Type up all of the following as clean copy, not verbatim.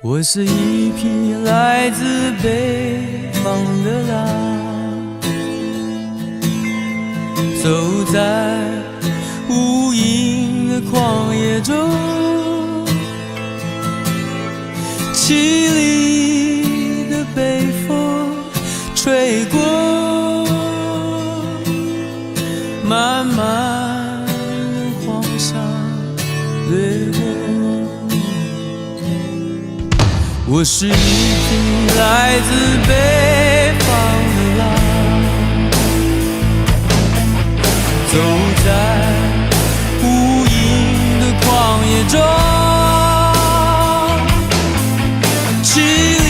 我是一匹来自北方的狼，走在无垠的旷野中，凄厉的北风吹过，漫漫的黄沙掠过。我是一匹来自北方的狼，走在无垠的旷野中，凄厉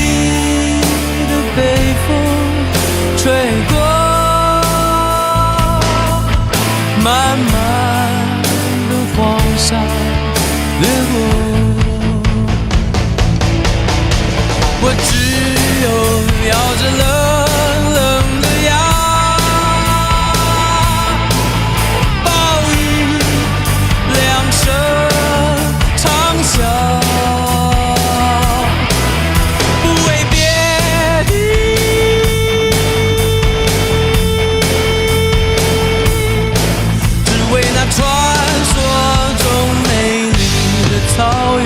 的北风吹过，漫漫的黄沙掠过。我只有咬着冷冷的牙，暴雨两声长啸，不为别的，只为那传说中美丽的草原。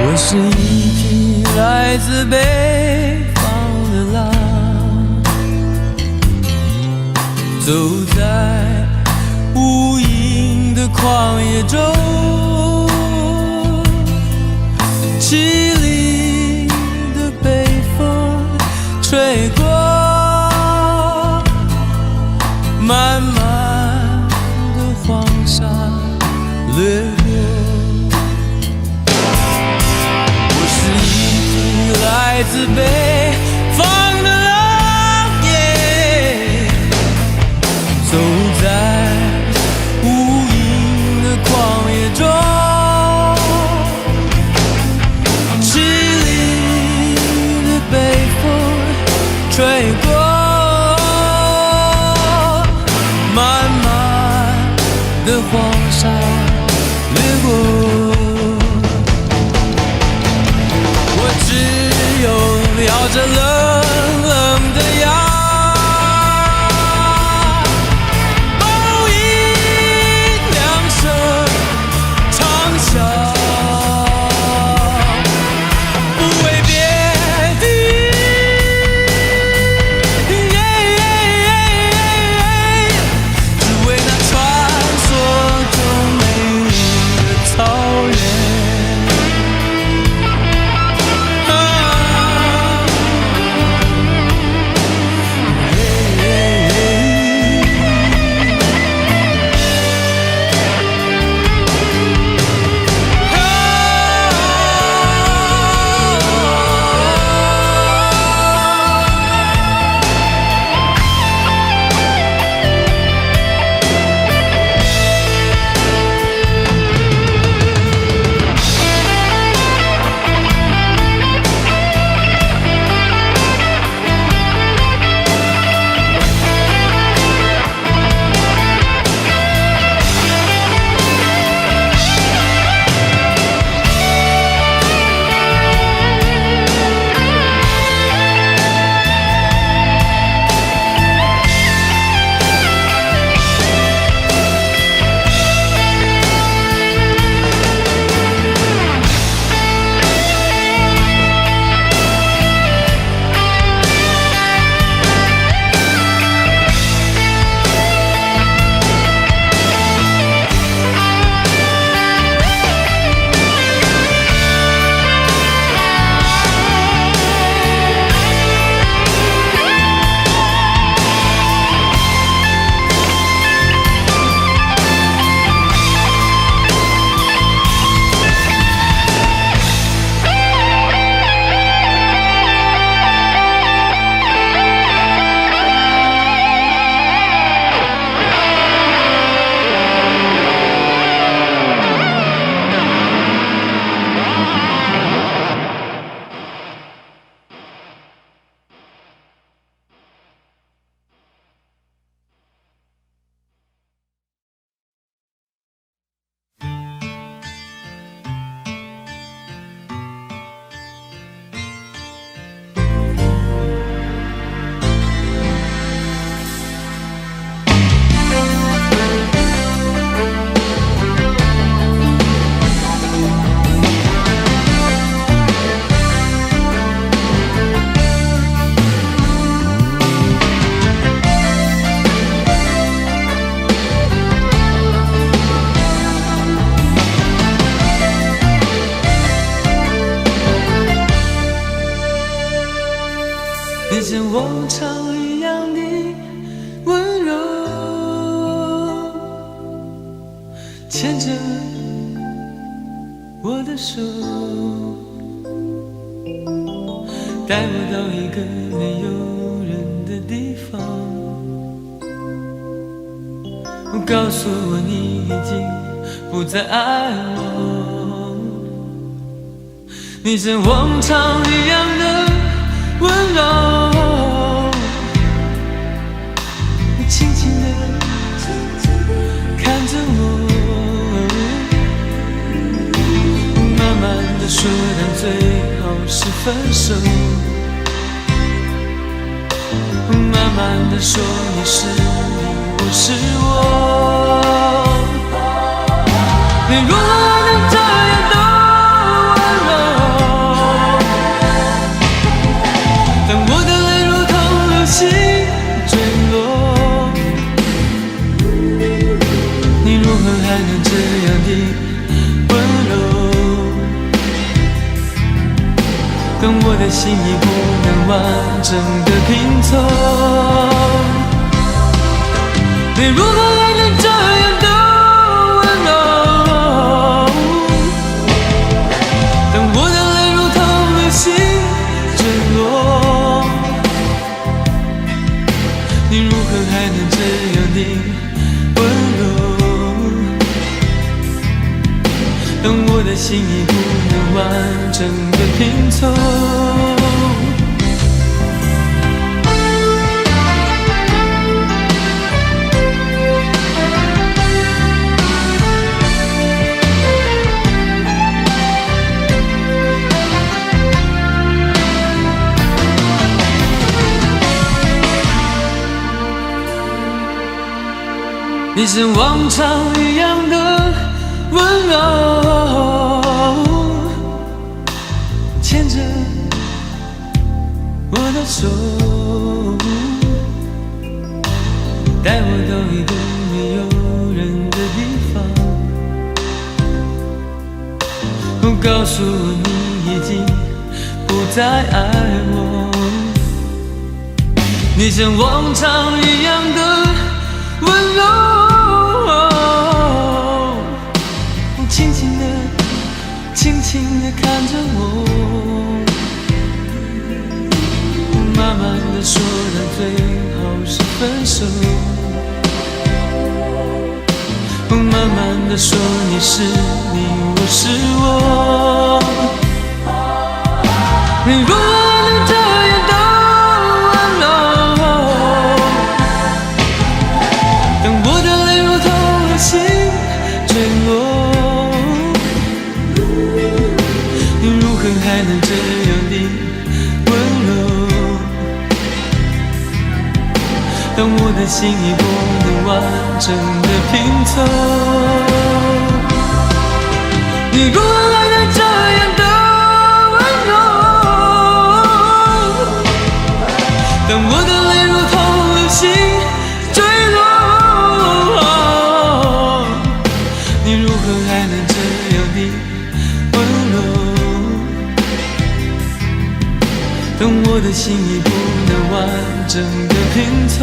我是一匹来自北方的狼，走在无垠的旷野中，凄厉的北风吹过，漫漫的黄沙掠过。来自北方的狼耶，走在无垠的旷野中，凄厉的北风吹过，漫漫的黄沙掠过。咬着冷冷的牙，暴雨两声长啸，不为别的，只为那传说中美丽的草原。牵着我的手，带我到一个没有人的地方，告诉我你已经不再爱我，你像往常一样的温柔，你轻轻地看着我，慢慢地说，但最后是分手，慢慢地说，你是你，我是我，你如何能这样的温柔？当我的泪如同流星坠落，你如何还能这样的温柔？当我的心已不能完整的拼凑，你如何还能这样的温柔？当我的泪如同流星坠落，你如何还能这样的温柔？当我的心已不能完整的拼凑，你像往常一样的温柔，牵着我的手，带我到一个没有人的地方，告诉我你已经不再爱我，你像往常一样的温柔，轻轻地轻轻地看着我，慢慢地说，但最后是分手，慢慢地说，你是你，我是我，你如何能这样的温柔？当我的泪如同流星坠落，你如何还能这样的温柔？当我的心已不能完整的拼凑，你如何还能这样的温柔？当我的泪如同流星坠落，你如何还能这样的温柔？当我的心已不能完整的拼凑，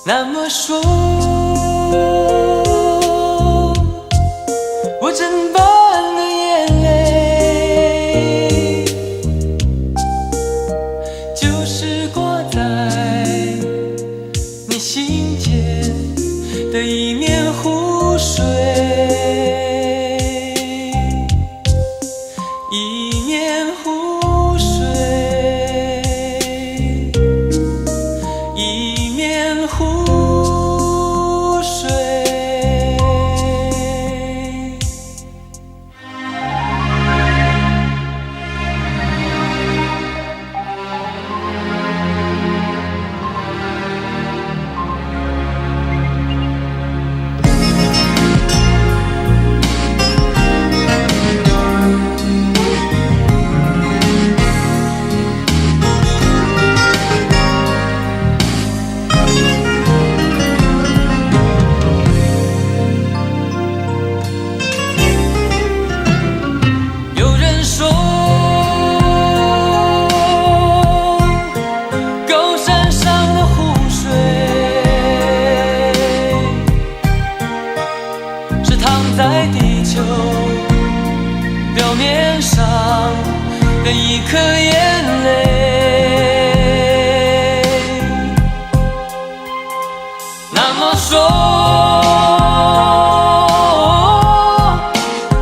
那么说，我整般的眼泪，就是挂在你心间的一面湖水，一面湖水，一面湖水。在地球表面上的一颗眼泪，那么说，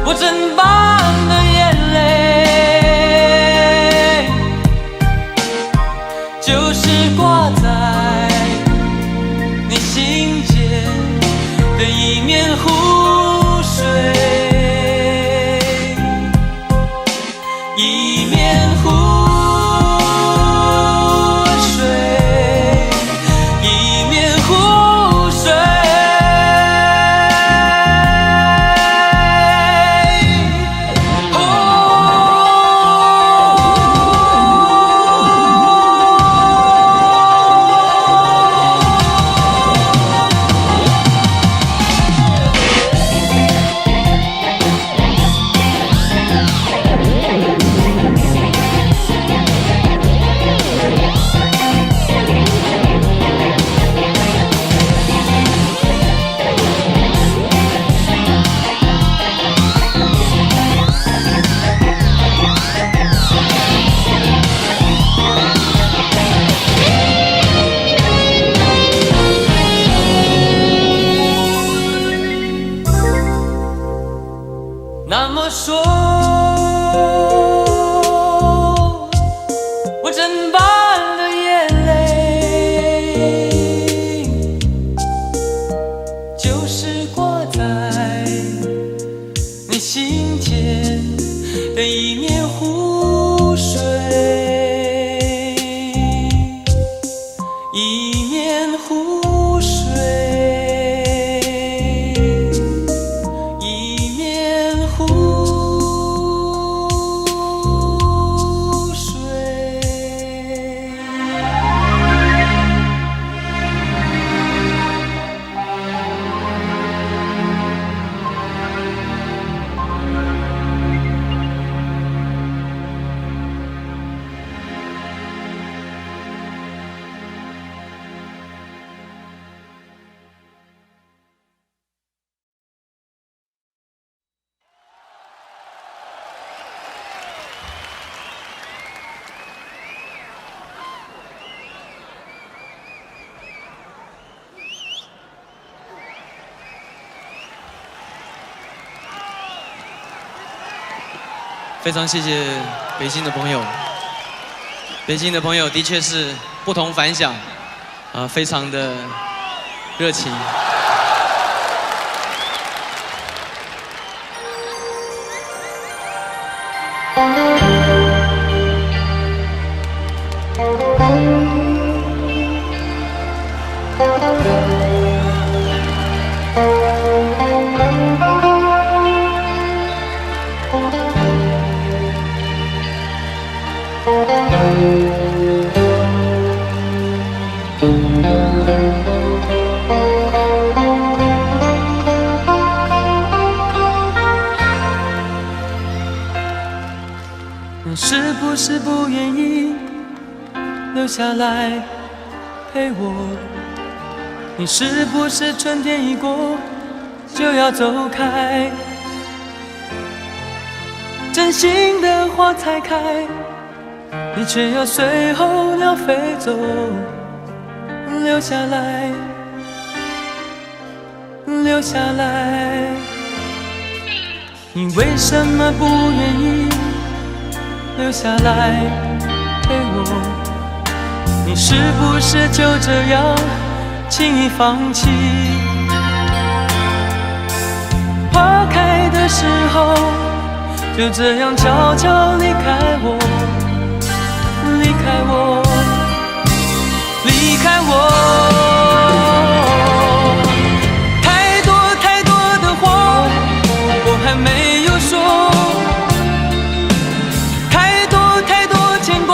我整般的眼泪，就是挂在你心间的一面湖水，一面湖水，一面湖水。那么说，我整般的眼泪，就是挂在你心间的一面湖水，一面湖水。非常谢谢北京的朋友，北京的朋友的确是不同凡响，非常的热情。是不是不愿意留下来陪我？你是不是春天一过就要走开？真心的花才开，你却要随候鸟飞走，留下来，留下来。你为什么不愿意留下来陪我？你是不是就这样轻易放弃？花开的时候就这样悄悄离开我，离开我，离开我。太多太多的话我还没有说，太多太多牵挂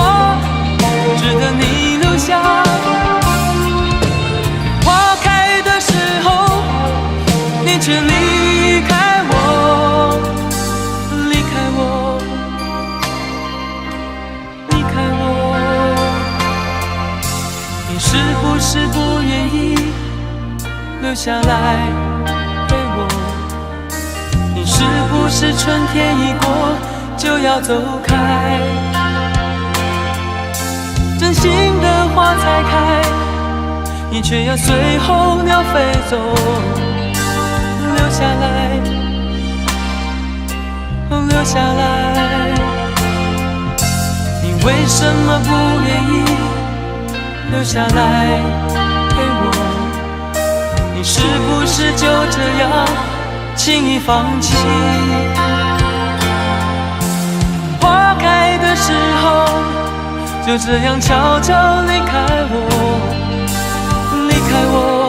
值得你留下。花开的时候你却离开我，离开我，离开我。你是不是不愿意留下来陪我？你是不是春天一过就要走开？真心的花才开，你却要随候鸟飞走，留下来，留下来。你为什么不愿意留下来陪我？你是不是就这样轻易放弃？花开的时候就这样悄悄离开我，离开我，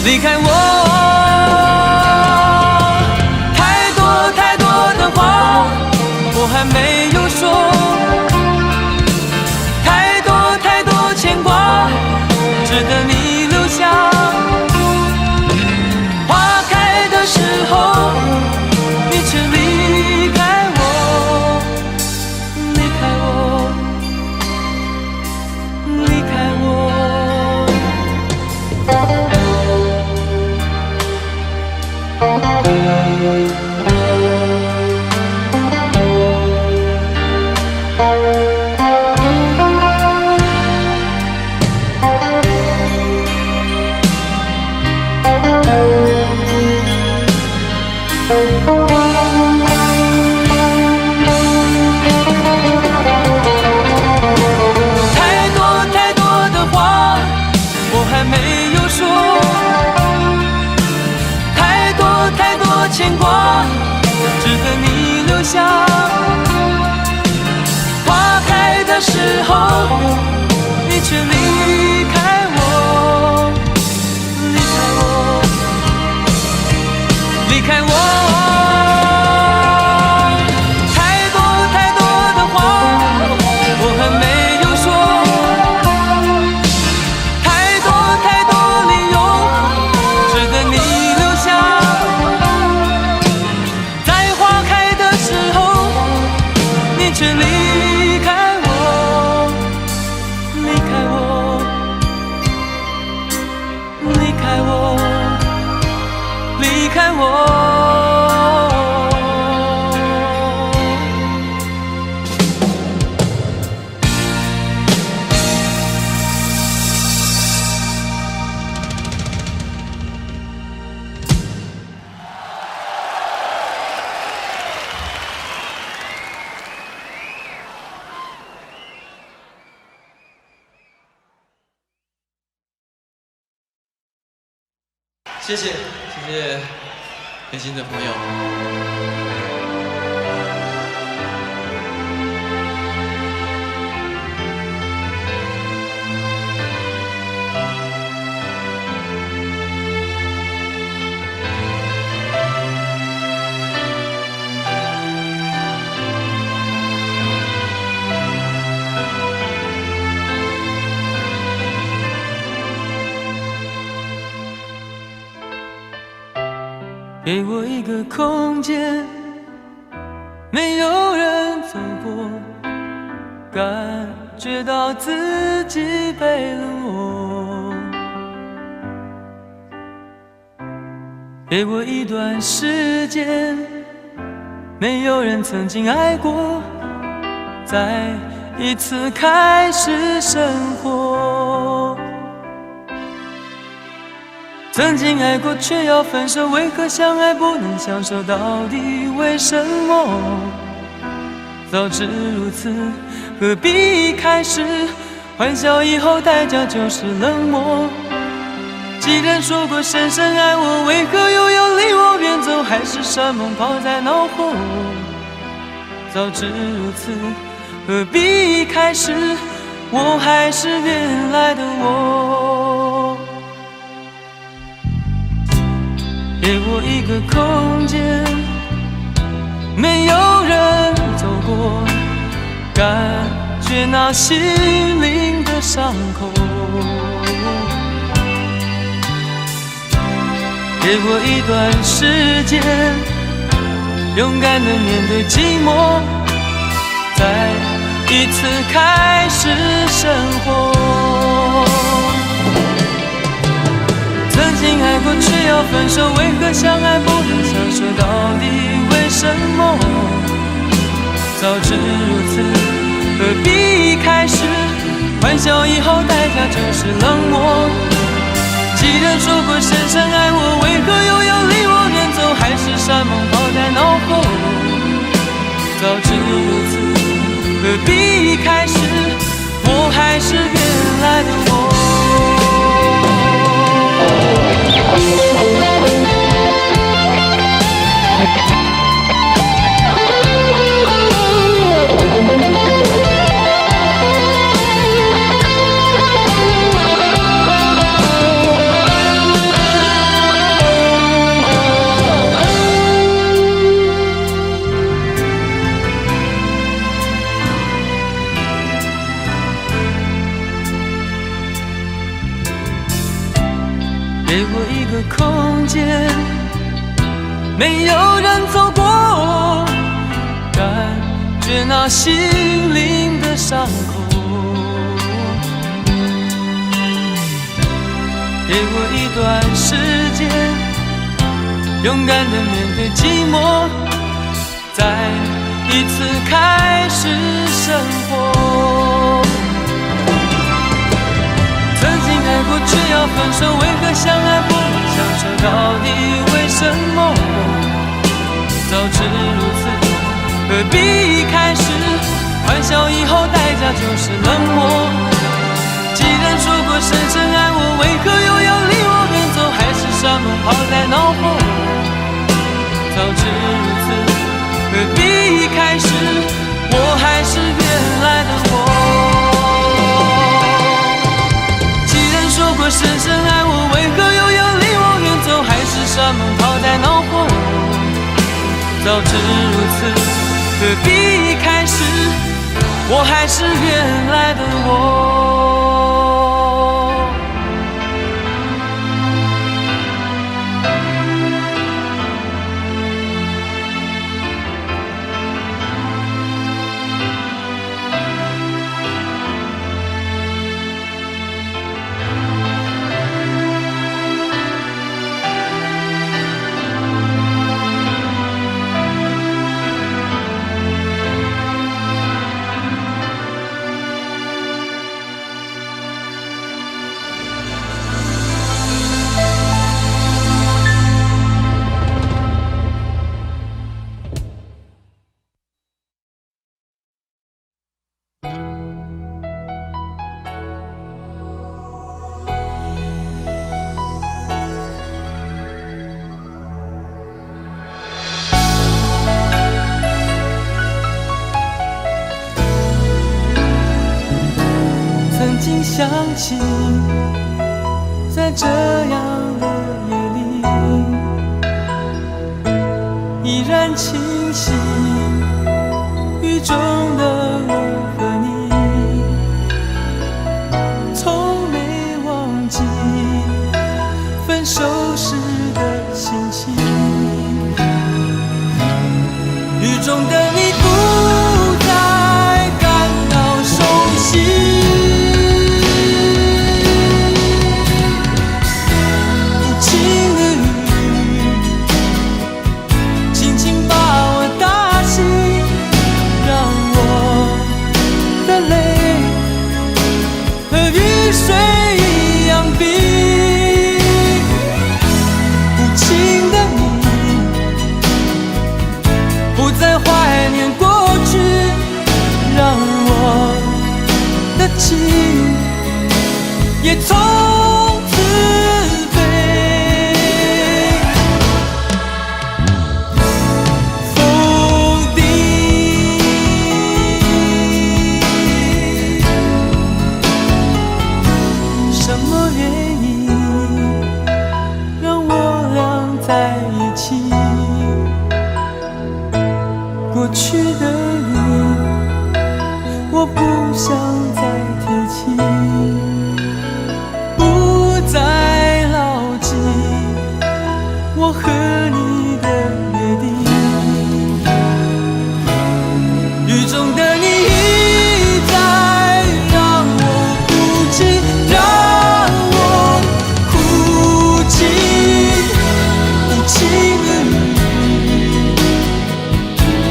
离开我。太多太多的话我还没有说，太多太多牵挂值得你留下。花开的时候你却离开我，离开我，离开我。太多太多的话我还没有说，太多太多牵挂值得你留下。花开的时候你却离开我，离开我，离开我。太多太多的话我还没有说，太多太多理由值得你留下。在花开的时候你却离开我，离开我，离开我，离开我。谢谢，谢谢北京的朋友。给我一个空间，没有人走过，感觉到自己被冷落。给我一段时间，没有人曾经爱过，再一次开始生活。曾经爱过却要分手，为何相爱不能相守？到底为什么？早知如此，何必一开始？欢笑以后代价就是冷漠。既然说过深深爱我，为何又要离我远走？海誓山盟抛在脑后。早知如此，何必一开始？我还是原来的我。给我一个空间，没有人走过，感觉那心灵的伤口。给我一段时间，勇敢地面对寂寞，再一次开始生活。曾经爱过却要分手，为何相爱不能相守？到底为什么？早知如此，何必一开始？欢笑以后代价就是冷漠。既然说过深深爱我，为何又要离我远走？海誓山盟抛在脑后。早知如此，何必一开始？我还是原来的我。给我一个空间，没有人走过，感觉那心灵的伤口。给我一段时间，勇敢地面对寂寞，再一次开始生活。曾经爱过却要分手，为何相爱不能相守？到底为什么？早知如此，何必一开始？欢笑以后代价就是冷漠。既然说过深深爱我，为何又要离我远走？海誓山盟抛在脑后。早知如此，何必一开始？我还是原来的我。说过深深爱我，为何又要离我远走？海誓山盟抛在脑后。早知如此，何必一开始？我还是原来的我。曾经想起，在这样的夜里，依然清晰，雨中的我和你，从没忘记分手时的心情。雨中的你不再感到熟悉。去的你，我不想再提起，不再牢记我和你的约定。雨中的你一再让我哭泣，让我哭泣，无情的你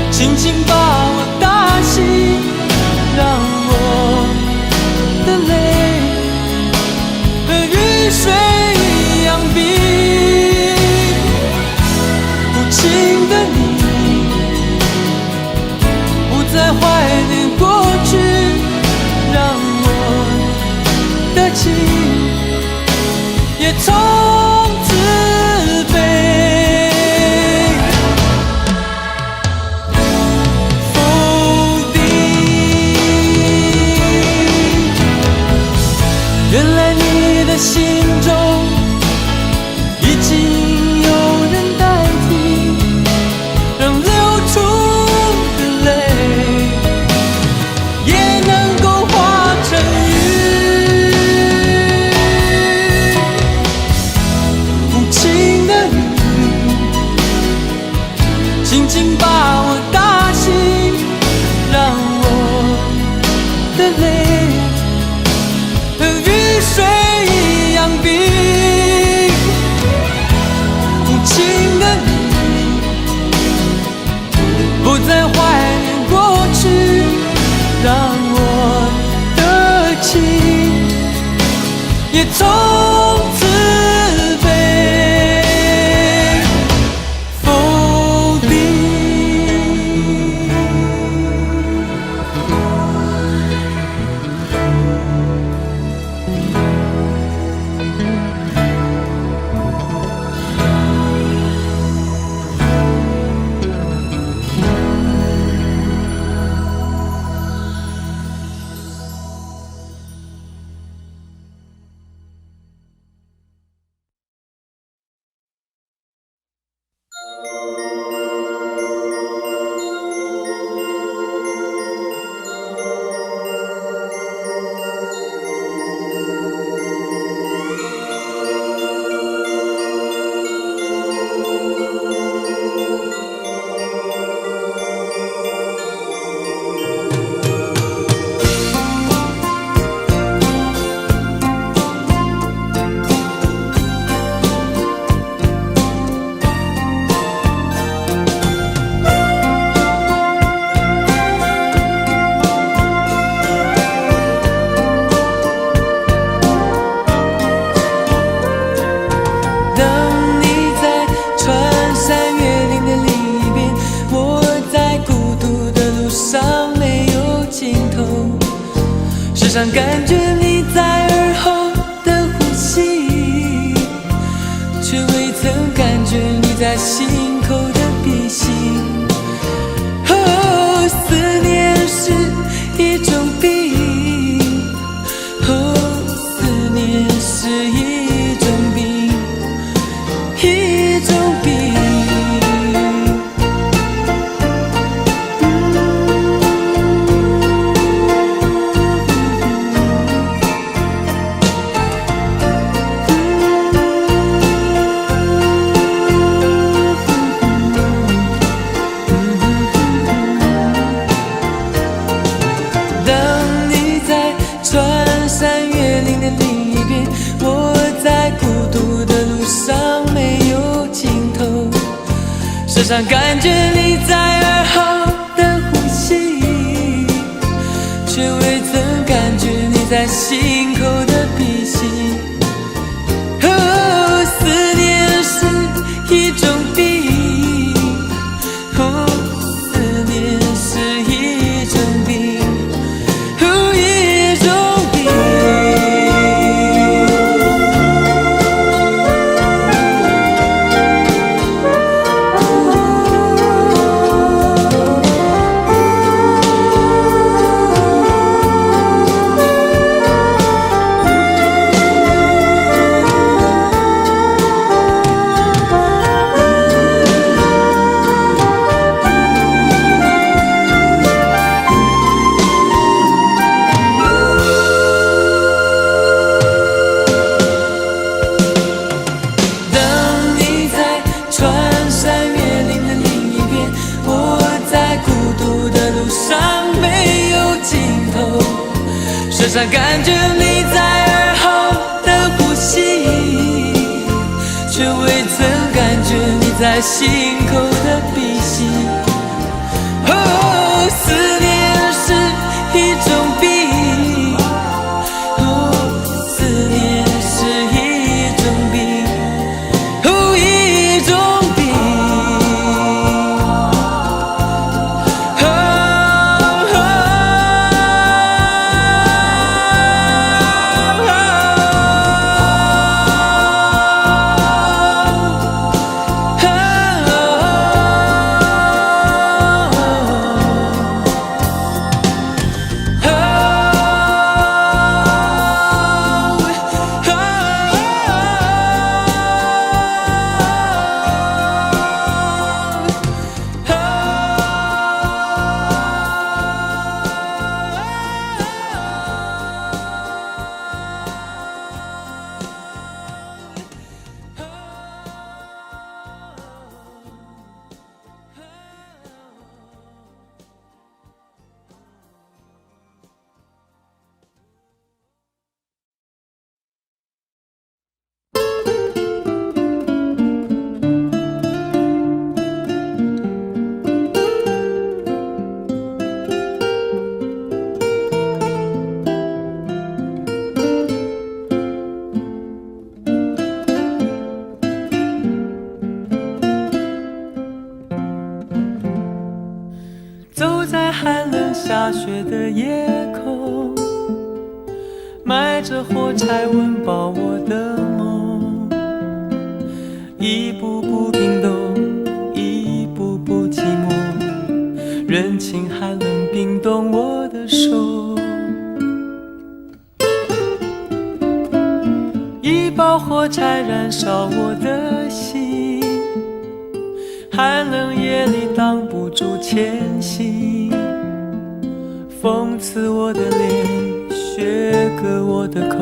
轻轻把我打醒，让我的泪和雨水一样冰。无情的你不再怀念过去，让我的情也从此被否定。原来你的心中已经有人代替，让流出的泪也能够化成雨。无情的你轻轻把我打醒，让我的泪和雨水一样冰。无情的你不再怀念过去，让我的情也从此被否定。时常感觉你在耳后的呼吸，却未曾感觉你在心口的鼻息。哦，思念是一种病，哦，思念是一种病，一种病。时常感觉你在耳后的呼吸，却未曾感觉你在心口的鼻息。哦，思念是一种病，哦，思念是一种病，哦，一种病。上感觉你在耳后的呼吸，却未曾感觉你在心口的鼻息。哦，思念是一种病，哦，思念是一种病，哦，一种病。走在寒冷下雪的夜空，埋着火柴温饱我的梦，一步步冰冻，一步步寂寞，人情寒冷冰冻我的手，一包火柴燃烧我的心，寒冷夜里挡不住前行，讽刺我的脸，削割我的口，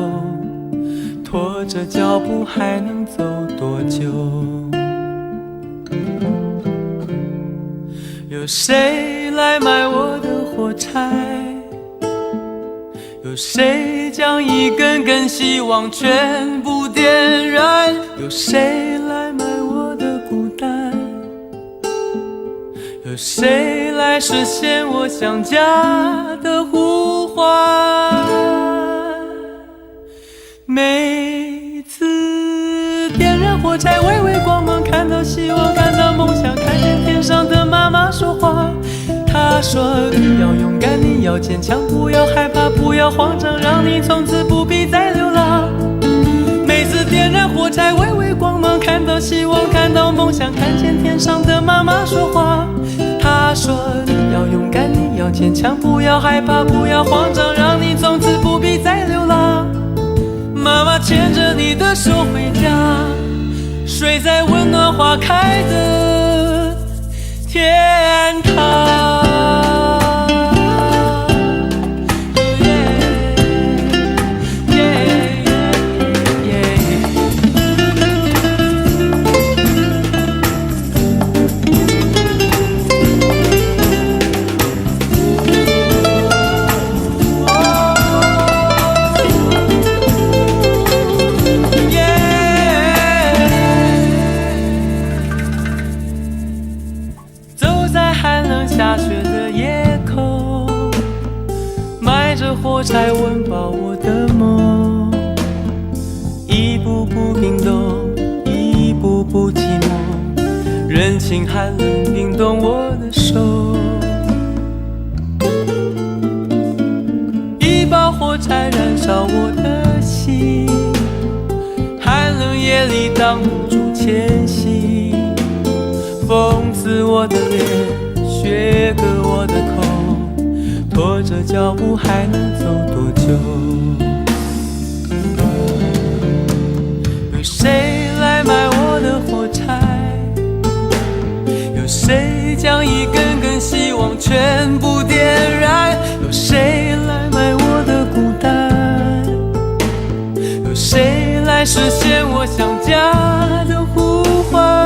拖着脚步还能走多久？有谁来买我的火柴？有谁将一根根希望全部点燃？有谁来买我的孤单？有谁来实现我想家的呼唤？每次点燃火柴，微微光芒，看到希望，看到梦想，看见天上的妈妈说话。她说你要勇敢，你要坚强，不要害怕，不要慌张，让你从此不必再流浪。每次点燃火柴，微微光芒，看到希望，看到梦想，看见天上的妈妈说话。她说你要勇敢，你要坚强，不要害怕，不要慌张，让你从此不必再流浪。妈妈牵着你的手回家，睡在温暖花开的天堂。下雪的夜空，埋着火柴温饱我的梦，一步步冰冻，一步步寂寞，人情寒冷冰冻我的手，一包火柴燃烧我的心，寒冷夜里挡不住前行，讽刺我的脸，削割我的口，拖着脚步还能走多久？有谁来买我的火柴？有谁将一根根希望全部点燃？有谁来买我的孤单？有谁来实现我想家的呼唤？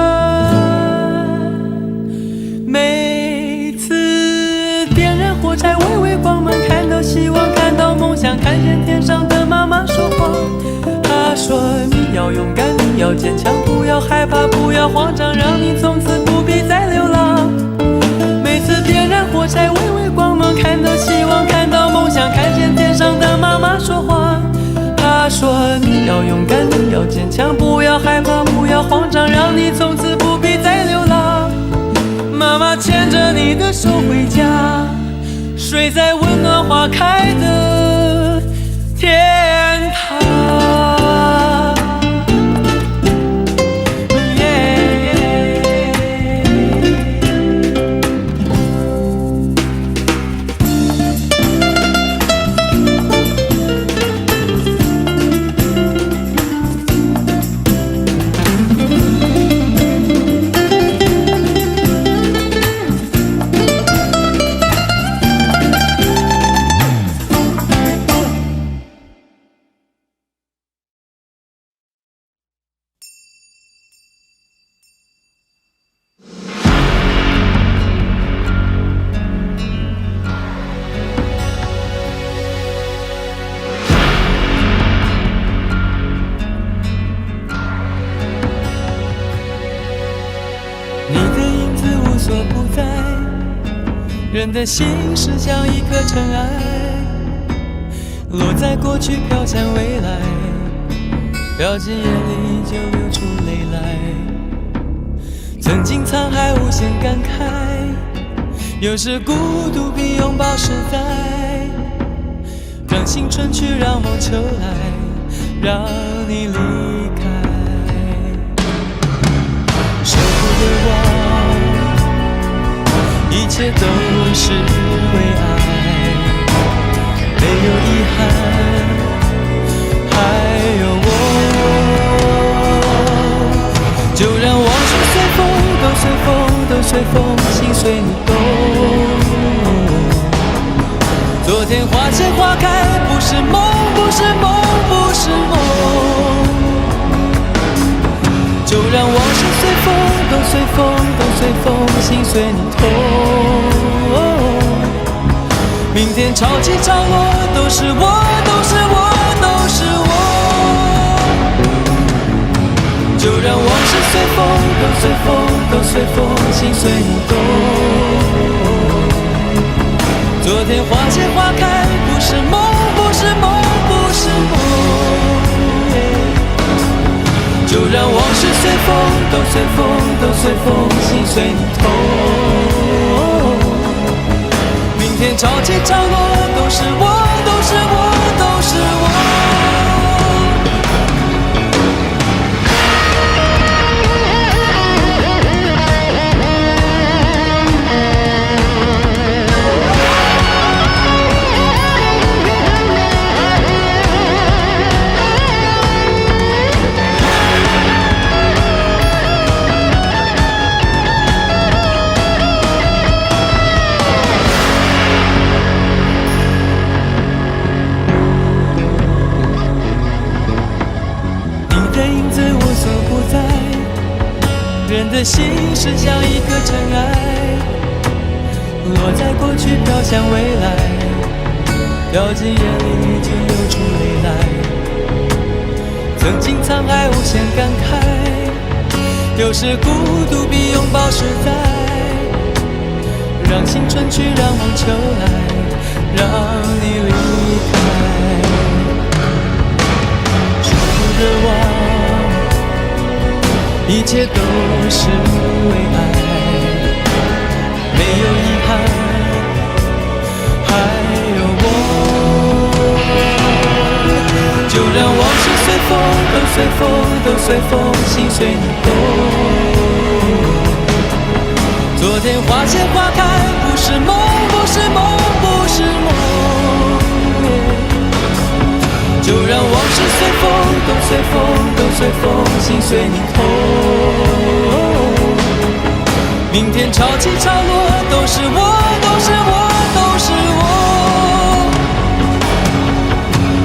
火柴微微光芒，看到希望，看到梦想，看见上的妈妈说话。她说你要勇敢，你要坚强，不要害怕，不要慌张，让你从此不必再流浪。每次点燃火柴，微微光芒，看到希望，看到梦想，看见天上的妈妈说话。她说你要勇敢，你要坚强，不要害怕，不要慌张，让你从此不必再流浪。妈妈牵着你的手回家，睡在温暖花开的天堂。人的心是像一颗尘埃，落在过去飘向未来，掉进眼里就流出泪来。曾经沧海无限感慨，有时孤独比拥抱实在。让青春去，让梦秋来，让你离开。舍不得忘，一切都是为爱，没有遗憾，还有我。就让往事随风，都随风，都随风，心随你动。昨天花谢花开，不是梦，不是梦，不是梦。就让往事随风，都随风，都随风，心随你痛。明天潮起潮落，都是我，都是我，都是我。就让往事随风，都随风，都随风，心随你动。昨天花谢花开，不是梦，不是梦，不是梦。就让往事随风，都随风，都随风，心随你痛。明天潮起潮落，都是我，都是我，都是我。人的心是像一颗尘埃，落在过去飘向未来，掉进眼里就流出泪来。曾经沧海无限感慨，有时孤独比拥抱实在。让青春去，让梦秋来，让你离开。说不得忘，一切都是为爱，没有遗憾，还有我。就让往事随风，都随风，都随风，心随你动。昨天花谢花开，不是梦，不是梦，不是梦。就让往事随风，都随风，都随风，心随你痛。明天潮起潮落，都是我，都是我，都是我。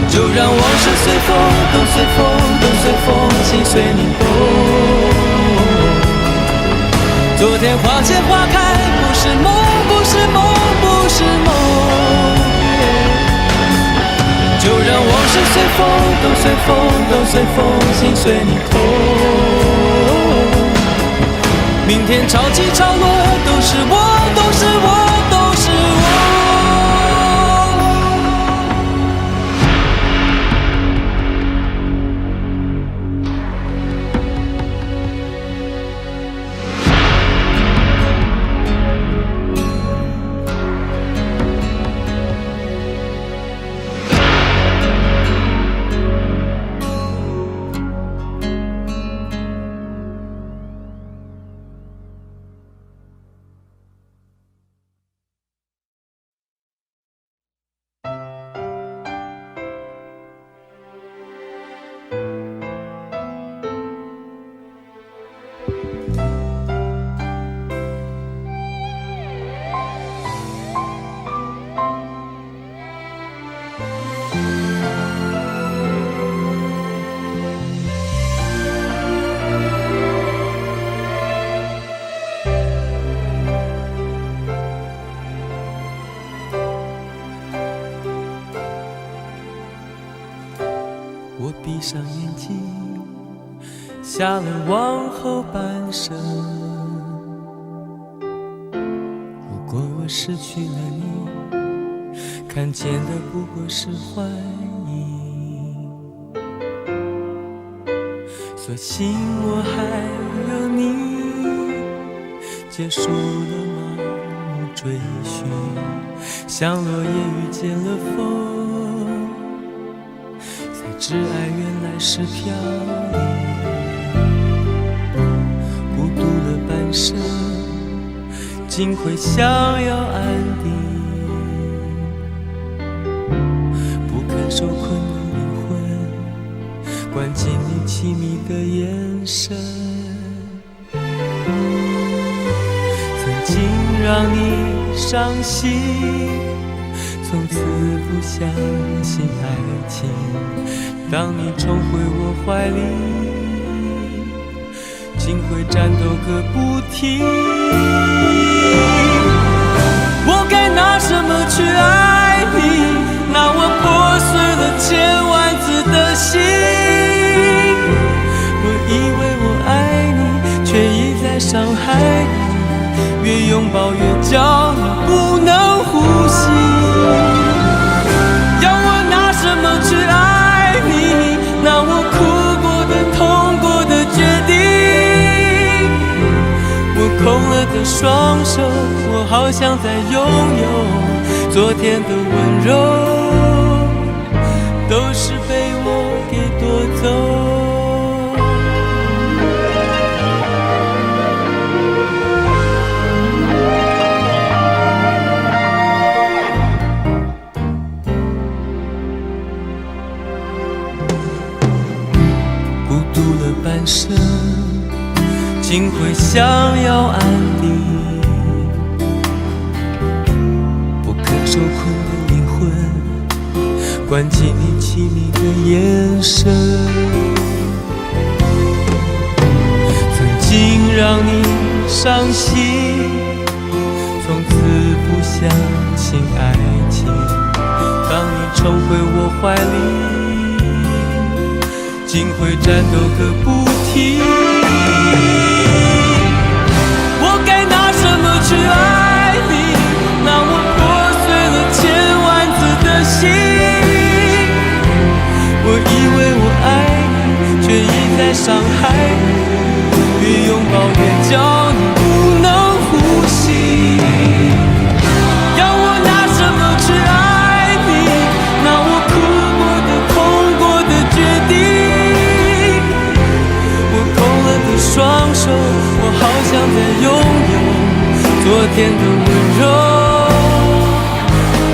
就让往事随风，都随风，都随风，心随你动。昨天花谢花开，不是梦，不是梦，不是梦。就让往事随风，都随风，都随风，心随你痛。明天潮起潮落，都是我，都是我，都是我。我闭上眼睛，下了往后半生。如果我失去了你，看见的不过是幻影。所幸我还有你，结束了盲目追寻，像落叶遇见了风。挚爱原来是飘零，孤独了半生，竟会想要安定。不肯受困的灵魂，关进你凄迷的眼神。曾经让你伤心，从此不相信爱情。当你重回我怀里，竟会战斗个不停。我该拿什么去爱你？拿我破碎了千万次的心。我以为我爱你，却一再伤害你。越拥抱越叫你不能呼吸。要我拿什么去爱你？拿我哭过的、痛过的决定。我空了的双手，我好想再拥有昨天的温柔，都是被我给夺走。半生竟会想要安定，不肯受困的灵魂，关进你凄迷的眼神。曾经让你伤心，从此不相信爱情。当你重回我怀里，竟会战斗个不停。我该拿什么去爱你？拿我破碎了千万次的心。我以为我爱你，却一再伤害你。越拥抱越叫你不能呼吸。要我拿什么去爱你？拿我哭过的、痛过的决定。双手，我好想再拥有昨天的温柔，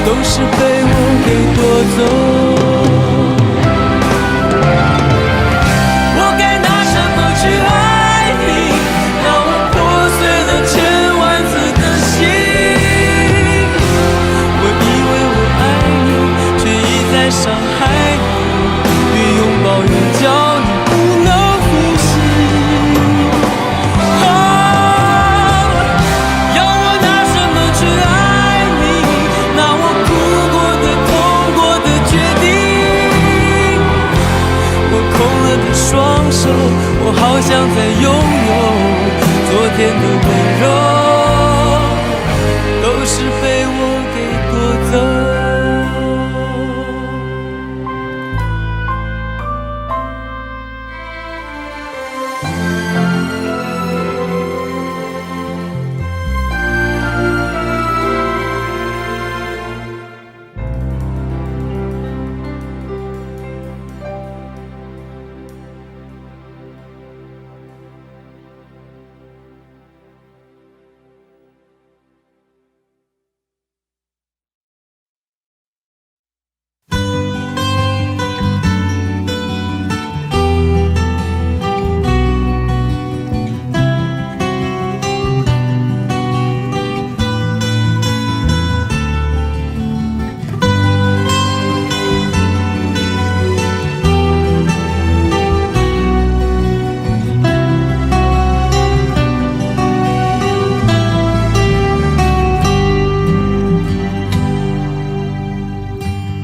都是被我给夺走。我该拿什么去爱你？拿我破碎了千万次的心。我以为我爱你，却一再伤害你。越拥抱越叫你不能呼吸。去爱你，拿我哭过的、痛过的决定。双手，我好想再拥有昨天的温柔，都是被我给夺走。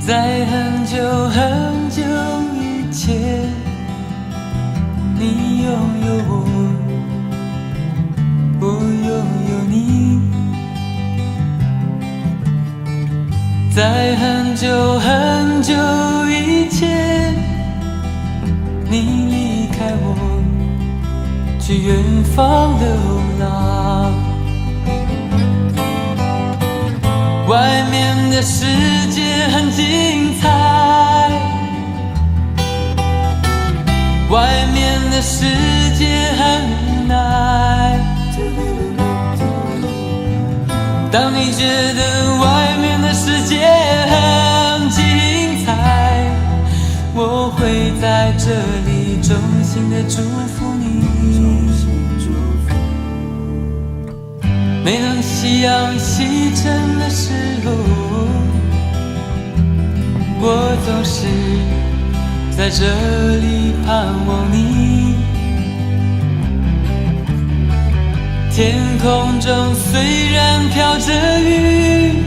在很久很久以前，你拥有我，我拥有你。在很久很久以前，你离开我，去远方流浪。外面的世界很精彩，外面的世界很无奈。当你觉得外面的世界很精彩，我会在这里衷心的祝福你。每当夕阳西沉的时候，我总是在这里盼望你。天空中虽然飘着雨，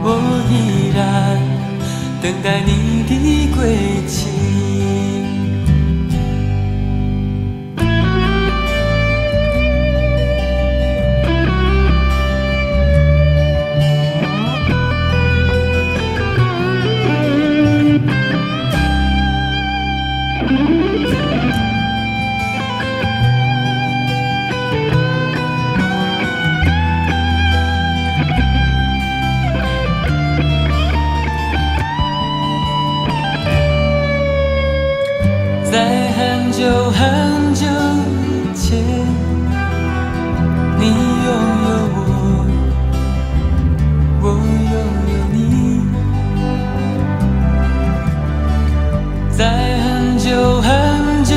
我依然等待你的归期。在很久很久以前，你拥有我，我拥有你。在很久很久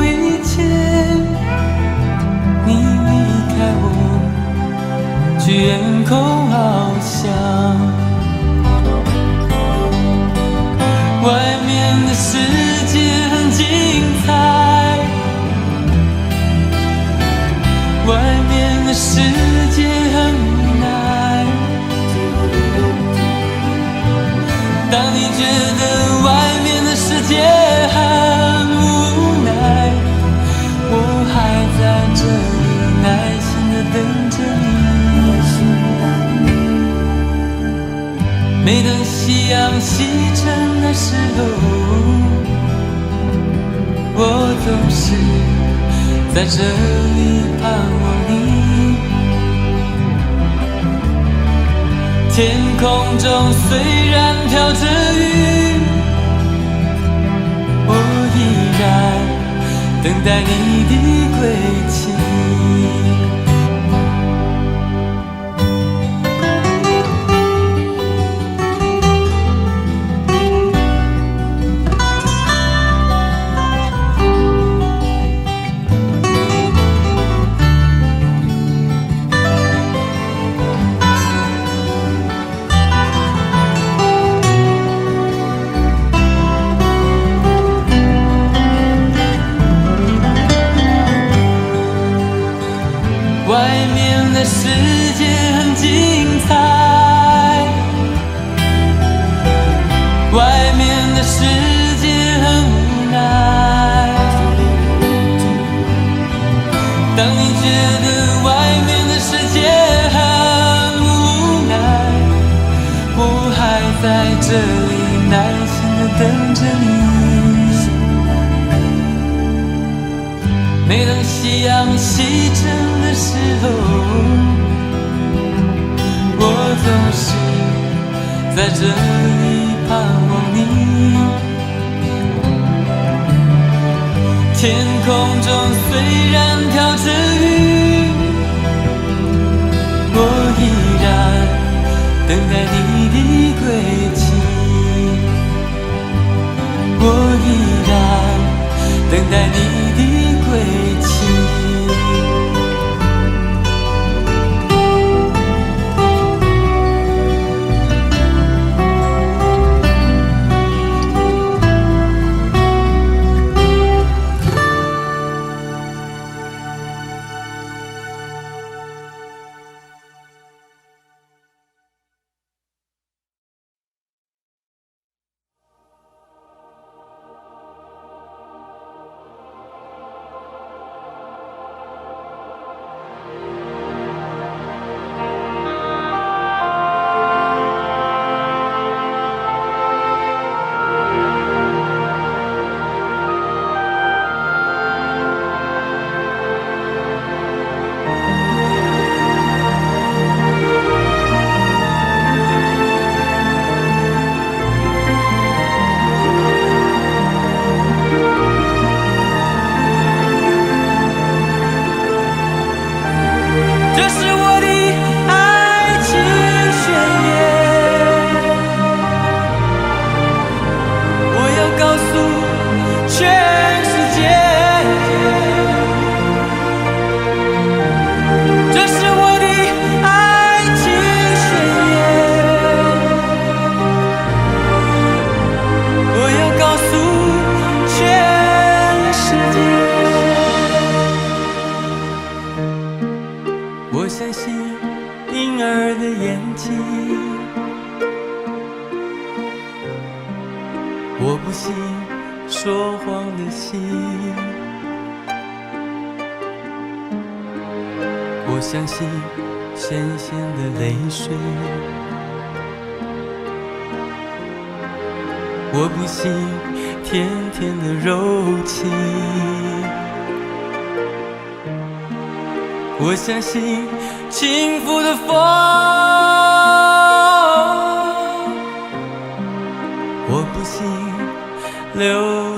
以前，你离开我，去远空翱翔。外面的世界很精彩，外面的世界很无奈。当你觉得外面的世界很无奈，我还在这里耐心地等着你。每当夕阳西沉的时候，我总是在这里盼望你。天空中虽然飘着雨，我依然等待你的归期。外面的世界很精彩，外面的世界很无奈。夕阳西沉的时候，我总是在这里盼望你。天空中虽然飘着雨，我依然等待你的归期。我依然等待你的归期。我相信婴儿的眼睛，我不信说谎的心。我相信咸咸的泪水，我不信甜甜的柔情。我相信轻拂的风，我不信流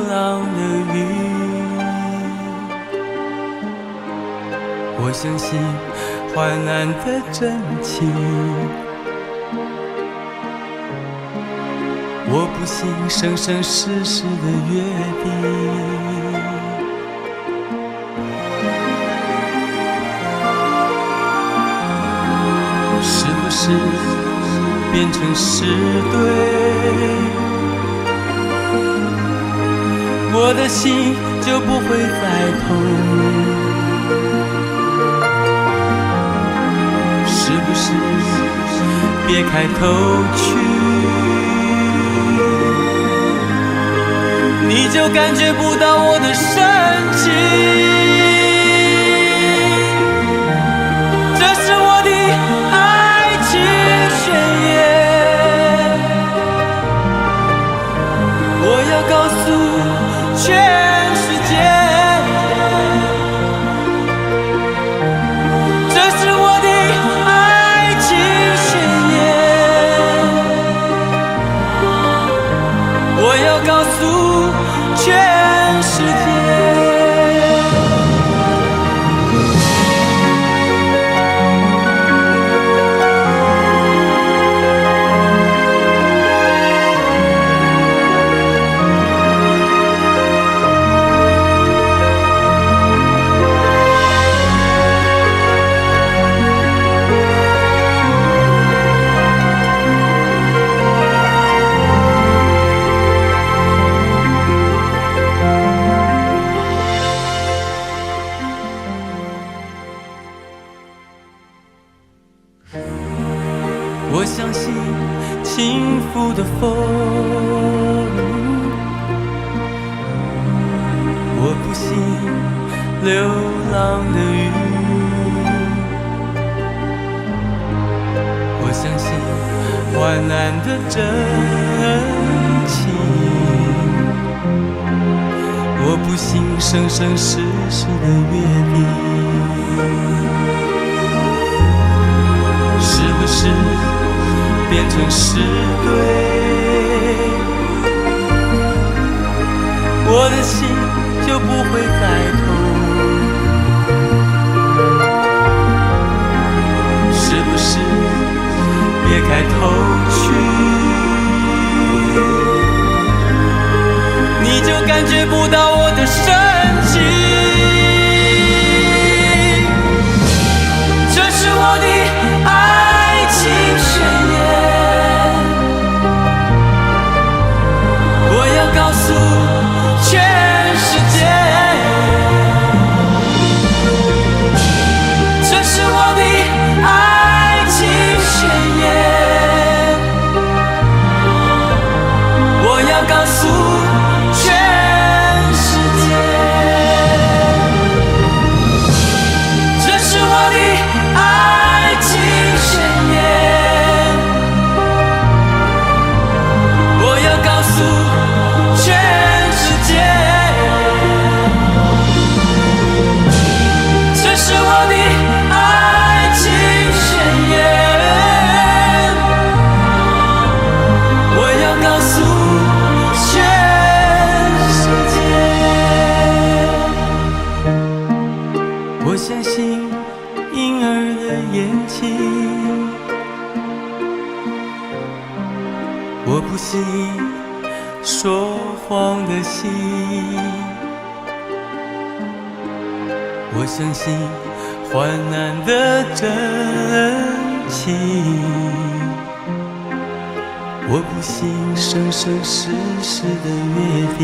浪的雨。我相信患难的真情，我不信生生世世的约定。是不是变成是对？我的心就不会再痛？是不是别开头去，你就感觉不到我的深情？这是我的爱情宣言，我要告诉全世界。告诉全世界。我相信轻拂的风，我不信流浪的雨。我相信患难的真情，我不信生生世世的约定，是不是变成是对？我的心就不会再痛，是不是别开头去，你就感觉不到我的深情？这是我的爱情宣言，我要告诉全世界，这是我的爱情宣言，我要告诉全世界，这是我的爱情宣言，我要告诉全世界，这是我的爱情宣言，我要告诉全世界。我相信婴儿的眼睛，我不信说谎的心，我相信患难的真情，我不信生生世世的约定。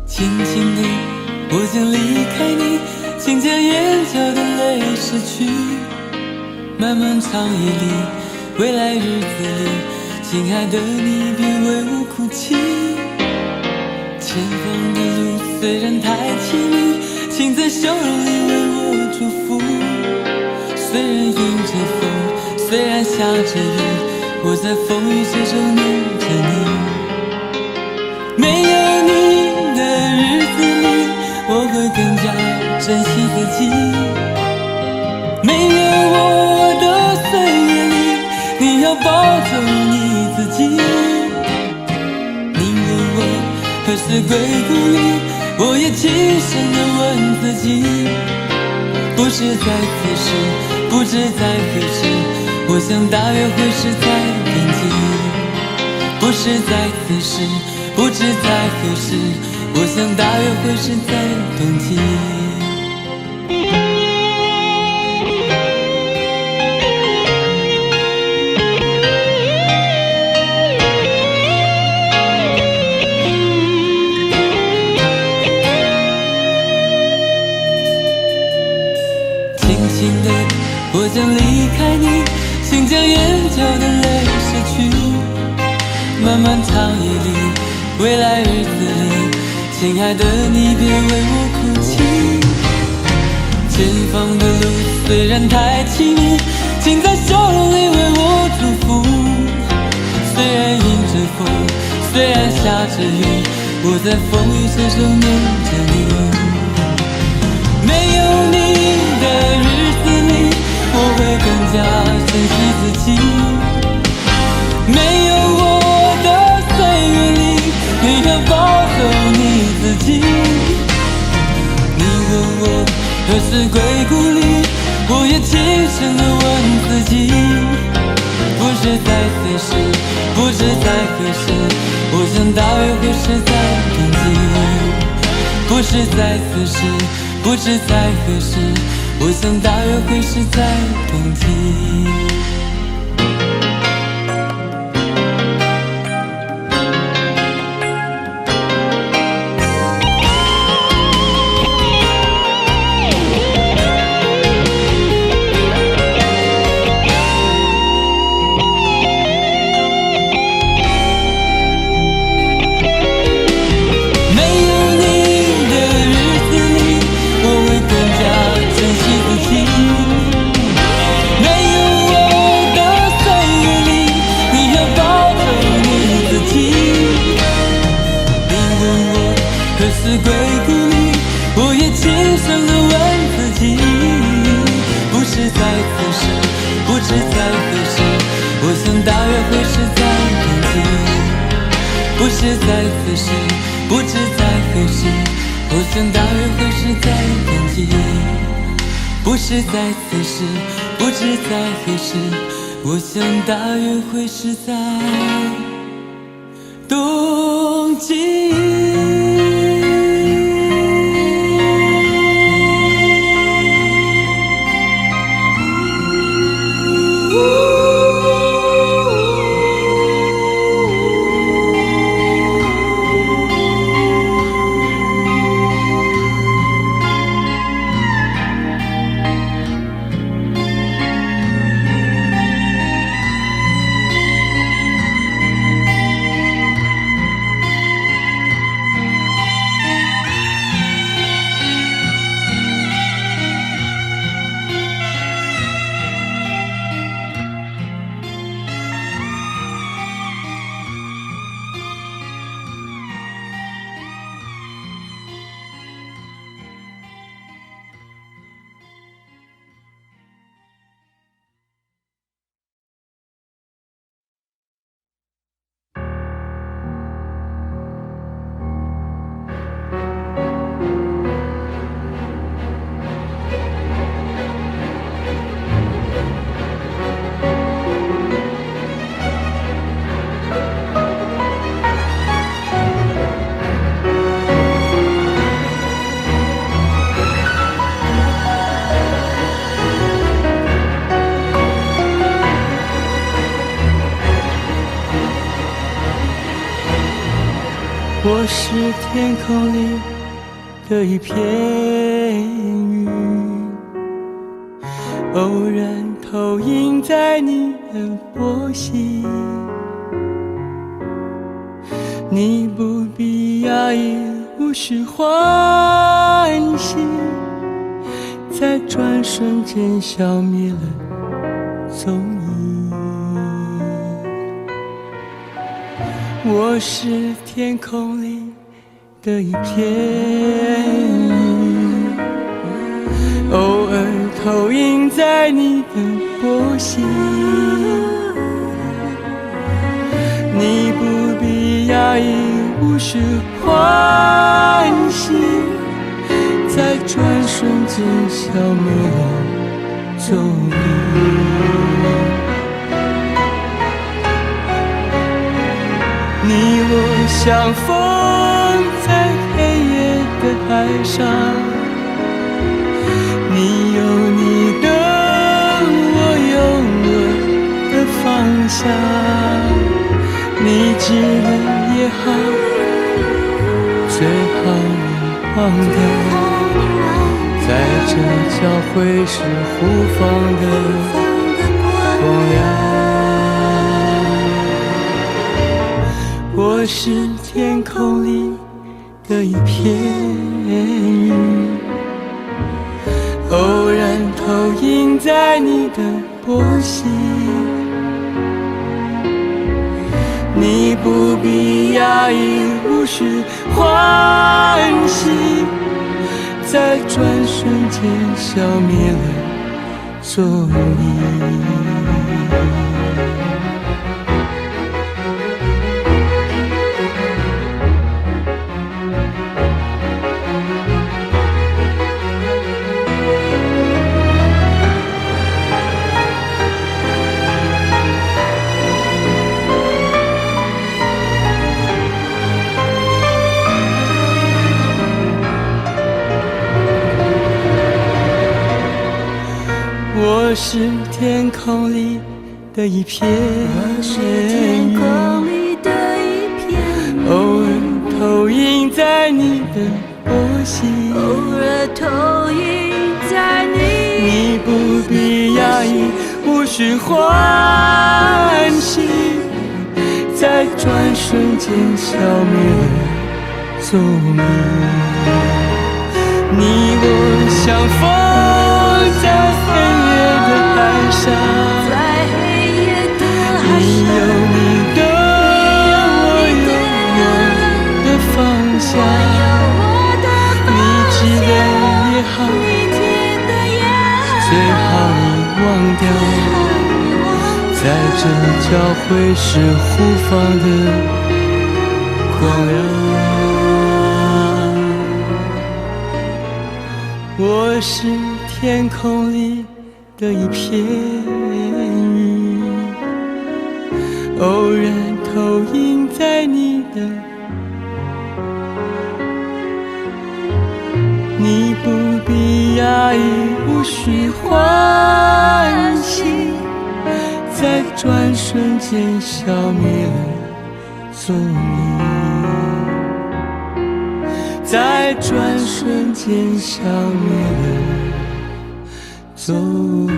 轻轻地，我将离开你，请将眼角的泪拭去。漫漫长夜里，未来日子里，亲爱的你别为我哭泣。前方的路虽然太凄迷，请在笑容里为我祝福。虽然迎着风，虽然下着雨，我在风雨之中念着你。没有你的日子里，我会更加珍惜自己。没有我的岁月里，你要保重你自己。你问我何时归故里，我也轻声地问自己。不是在此时，不知在何时，我想大约会是在冬季。不是在此时，不知在何时，我想大约会是在冬季。轻轻地，我将离开你，请将眼角的泪拭去。漫漫长夜里，未来日子里，亲爱的你别为我哭泣。前方的路虽然太凄迷，请在笑容里为我祝福。虽然迎着风，虽然下着雨，我在风雨之中念着你。没有你的日子里，我会更加珍惜自己。没有我的岁月里，你要保重你自己。你问我何时归故里，我也轻声地问自己。不是在此时，不知在何时，我想大约会是在冬季。知在此时，不知在何时，我想大约会是在冬季。归故里，我也轻声地问自己，不是在此时，不知在何时，我想大约会是在冬季。不是在此时，不知在何时，我想大约会是在冬季。不是在此时，不知在何时，我想大约会是在冬季。我是天空里的一片云，偶然投影在你的波心。你不必压抑，无需欢喜，在转瞬间消灭了踪影。我是天空里的一片云，偶尔投影在你的波心。你不必压抑，无需欢喜，在转瞬间消灭了踪影。你我相逢在黑夜的海上，你有你的，我有我的方向。你知了也好，最好你忘掉，在这交汇时互放的光亮。我是天空里的一片云，偶然投影在你的波心。你不必压抑，无需欢喜，在转瞬间消灭了踪影。是天空里的一片云，偶尔投影在你的波心，你不必压抑，无需欢喜，在转瞬间消灭了踪影。你我相逢在黑夜的海上，你有你的，我有我的方向。你记得也好，最好你忘掉，在这交汇时互放的光亮。我是天空里的一片云，偶然投影在你的，你不必压抑，无需欢喜，在转瞬间消灭了踪影，在转瞬间消灭了踪影。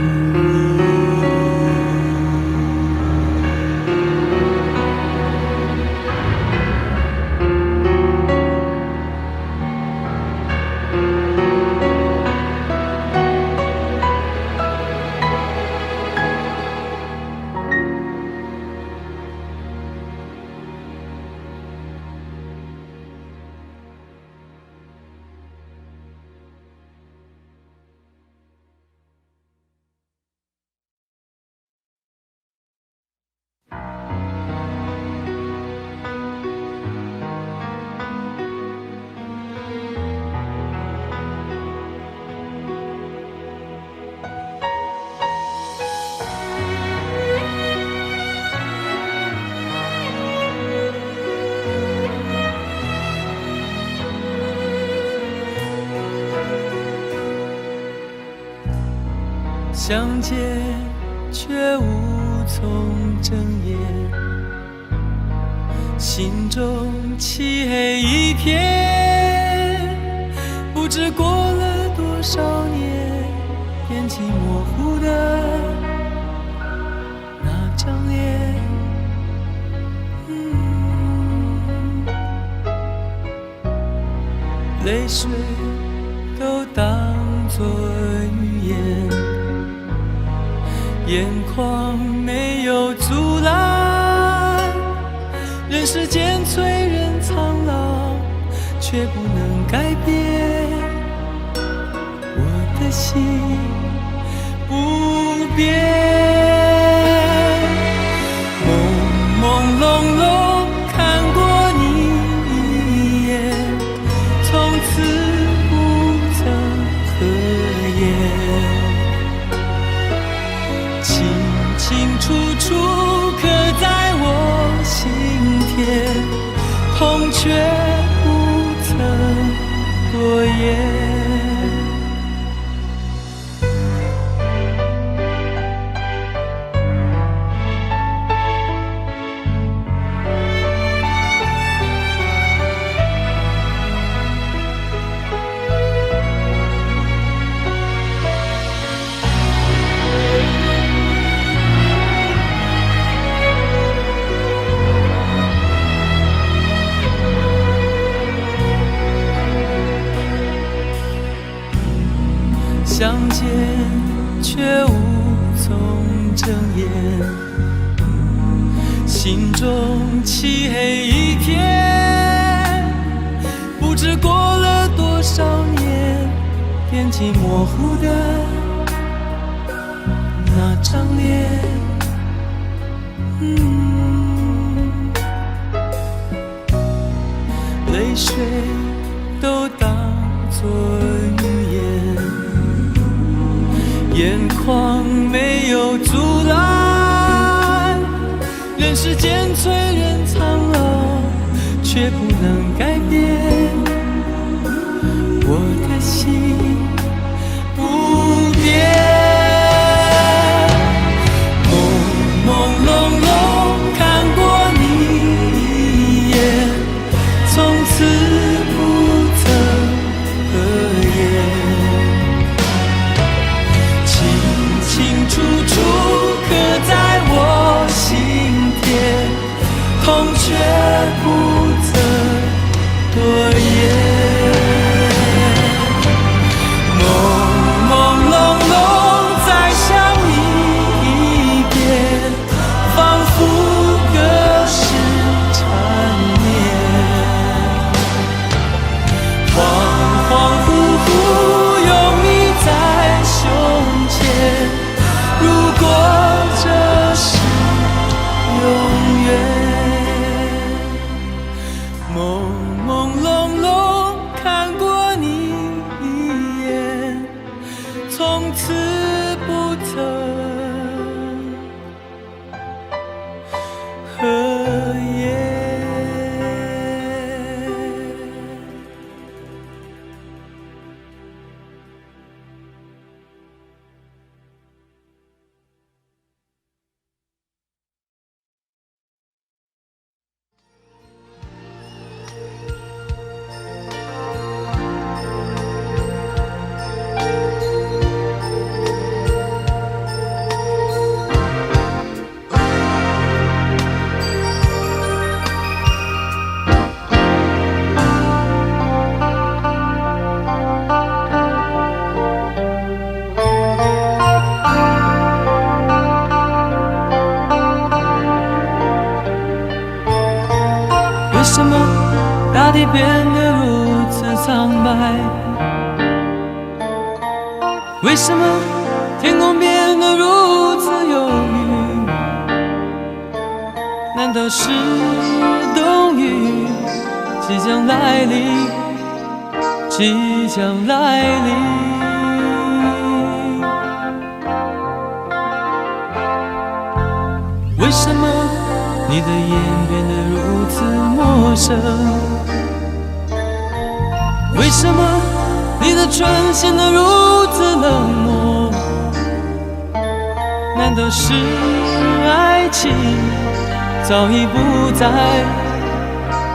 相见却无从睁眼，心中漆黑一片，不知过了多少年，惦记模糊的那张脸。泪水都当作语言，眼眶没有阻拦，人世间催人苍老，却不能改变我的心不变。朦朦胧胧看过你一眼，从此不曾合眼，清清楚楚刻在我心田，痛却不曾多言。相见却无从睁眼，心中漆黑一片，不知过了多少年，惦记模糊的那张脸。泪水都当作语言，眼眶没有阻拦，人世间催人苍老，却不能改变我的心不变。得如此苍白？为什么天空变得如此忧郁？难道是冬雨即将来临？即将来临？为什么你的眼变得如此陌生？为什么你的唇显得如此冷漠？难道是爱情早已不在，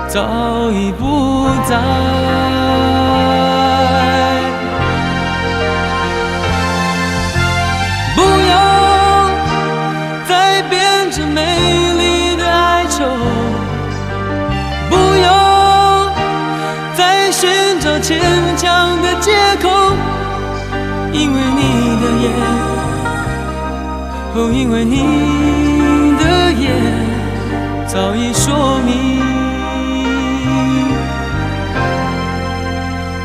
早已不在？不要再编织美丽的哀愁，不要再寻找牵强的借口，因为你的眼，哦，因为你的眼早已说明，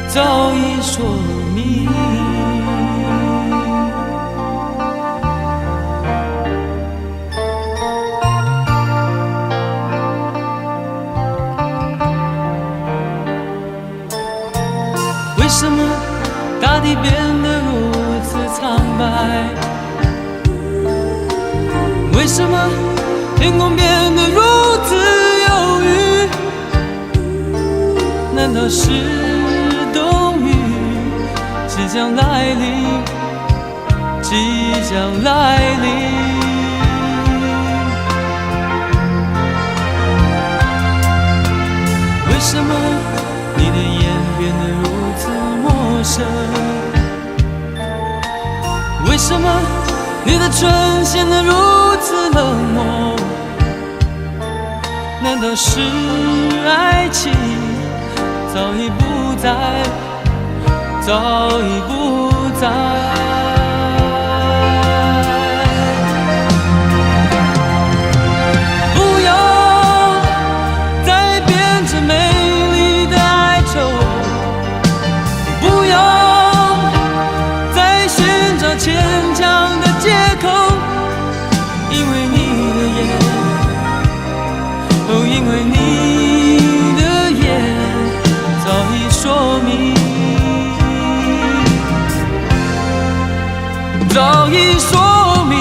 早已说明。为什么大地变得如此苍白？为什么天空变得如此忧郁？难道是冬雨即将来临？即将来临？为什么你的眼变得如此陌生？为什么你的唇显得如此冷漠？难道是爱情早已不在，早已不在？不要再编织美丽的哀愁，不要再寻找牵强的借口，因为你的眼，哦，因为你的眼早已说明，早已说明。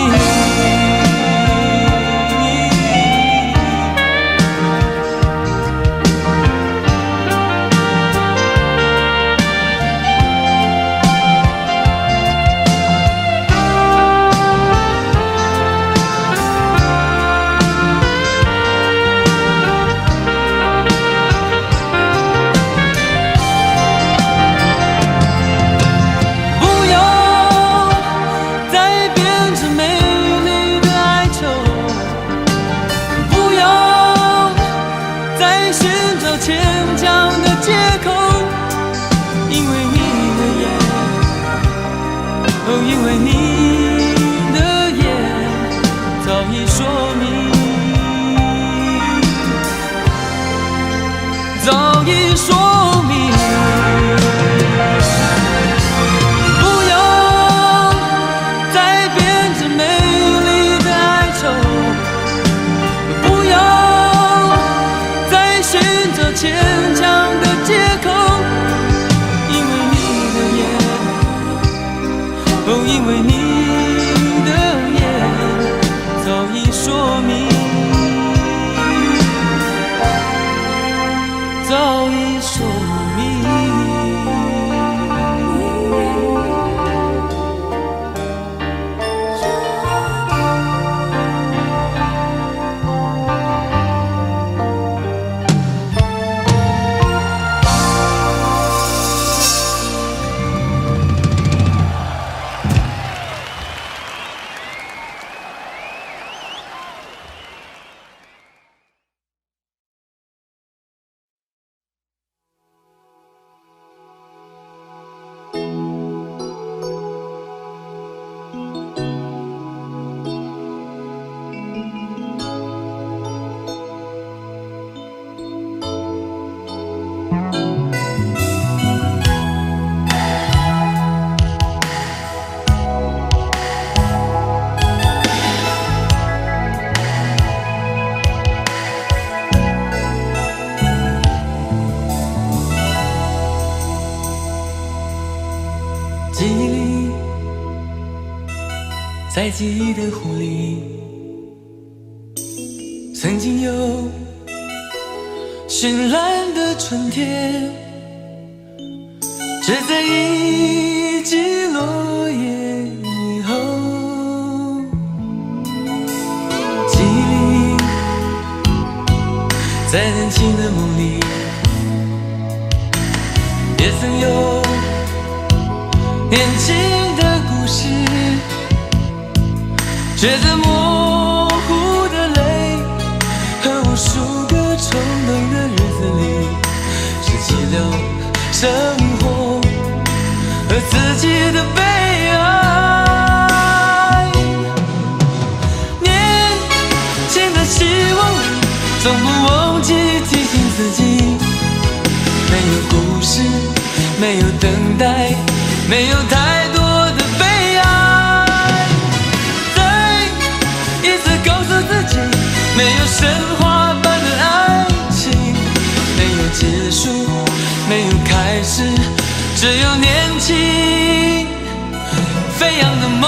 牵强的借口，因为你的眼，哦，因为你的眼早已说明，早已说明。不要再编织美丽的哀愁，不要再寻找牵强的借口，因为你的眼，哦，因为你的眼早已说明，早已说明。记忆里，在记忆的湖里，曾经有绚烂的春天，只在一季落叶以后。记忆里，在年轻的梦里，也曾有年轻的故事，却在模糊的泪和无数个冲动的日子里，拾起了生活和自己的悲哀。年轻的希望里，总不忘记提醒自己，没有故事，没有等待，没有太多的悲哀。再一次告诉自己，没有神话般的爱情，没有结束，没有开始，只有年轻飞扬的梦。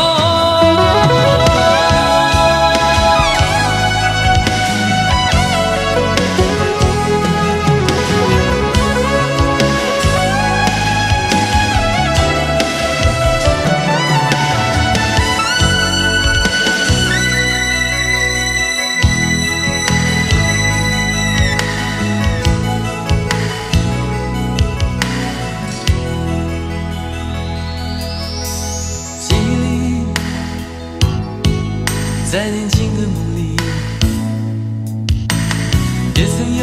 在年轻的梦里，也曾有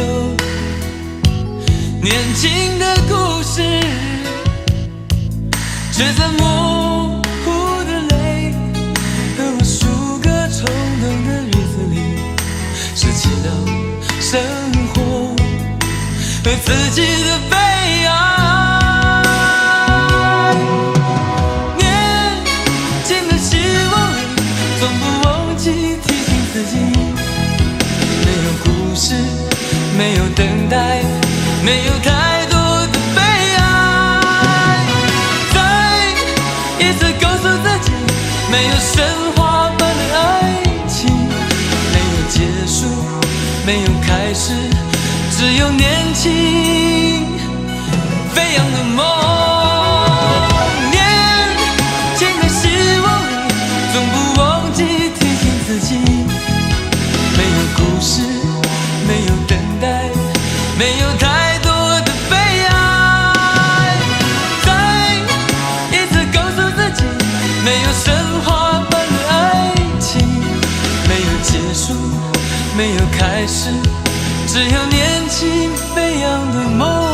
年轻的故事，却在模糊的泪和无数个冲动的日子里，拾起了生活和自己的悲哀。没有等待，没有太多的悲哀。再一次告诉自己，没有神话般的爱情，没有结束，没有开始，只有年轻飞扬的梦。年轻的希望里，总不忘记提醒自己，没有故事，没有等待，没有太多的悲哀。再一次告诉自己，没有神话般的爱情，没有结束，没有开始，只有年轻飞扬的梦。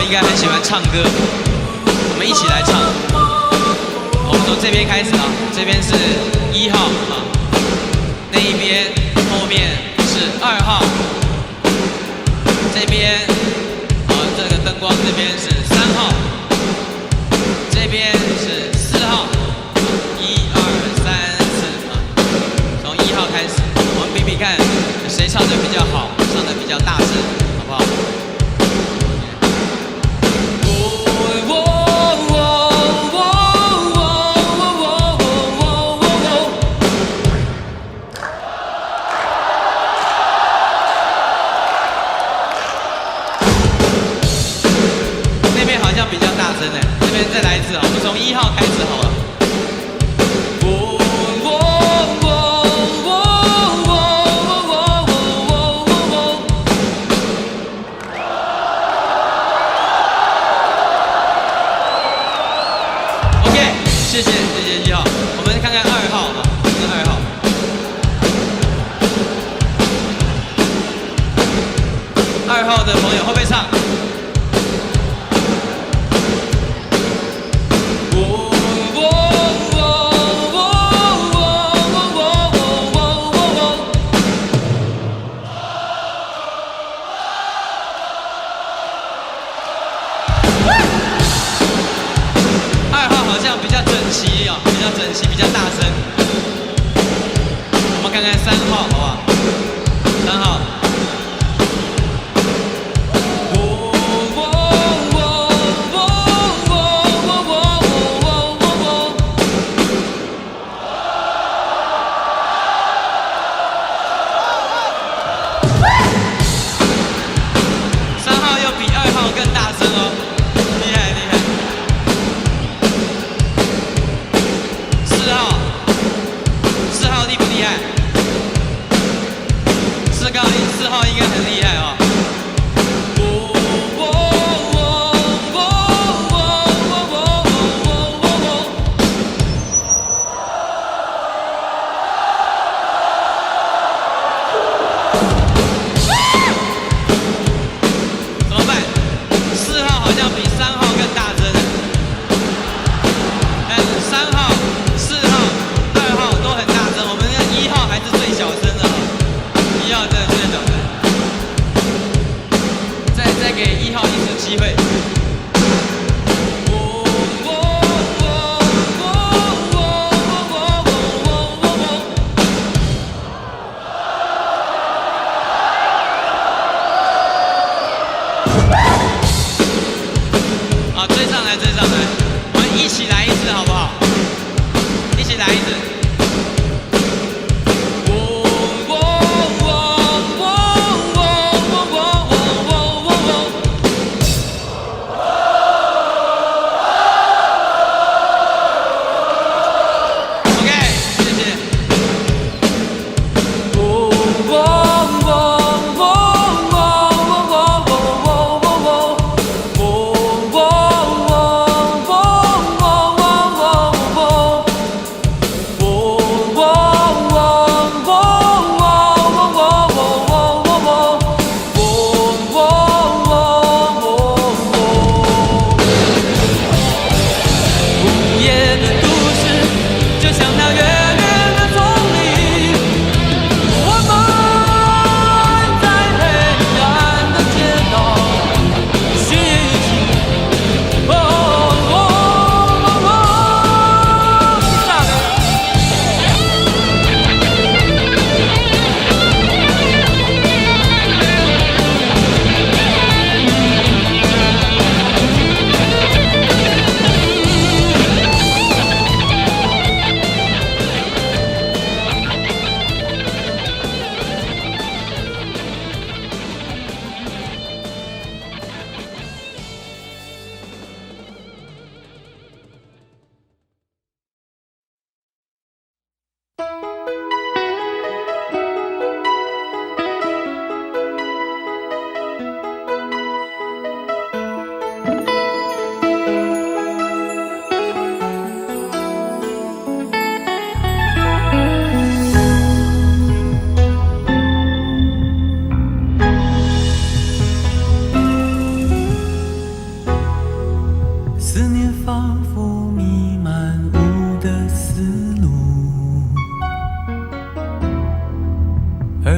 应该很喜欢唱歌，我们一起来唱。我们从这边开始啊，这边是1号啊，那一边后面是2号，这边啊这个灯光这边是3号，这边是4号，1、2、3、4啊，从1号开始，我们比比看谁唱的比较好，唱的比较大声，好不好？比较大声的，这边再来一次啊！我们从1号开始好了。OK， 谢谢1号。我们看看2号啊，这是2号。2号的朋友会不会唱？比较整齐啊，比较整齐，比较大声。我们看看3号，好不好？3号。3号又比2号更大声哦，厉害厉害。4号厉不厉害？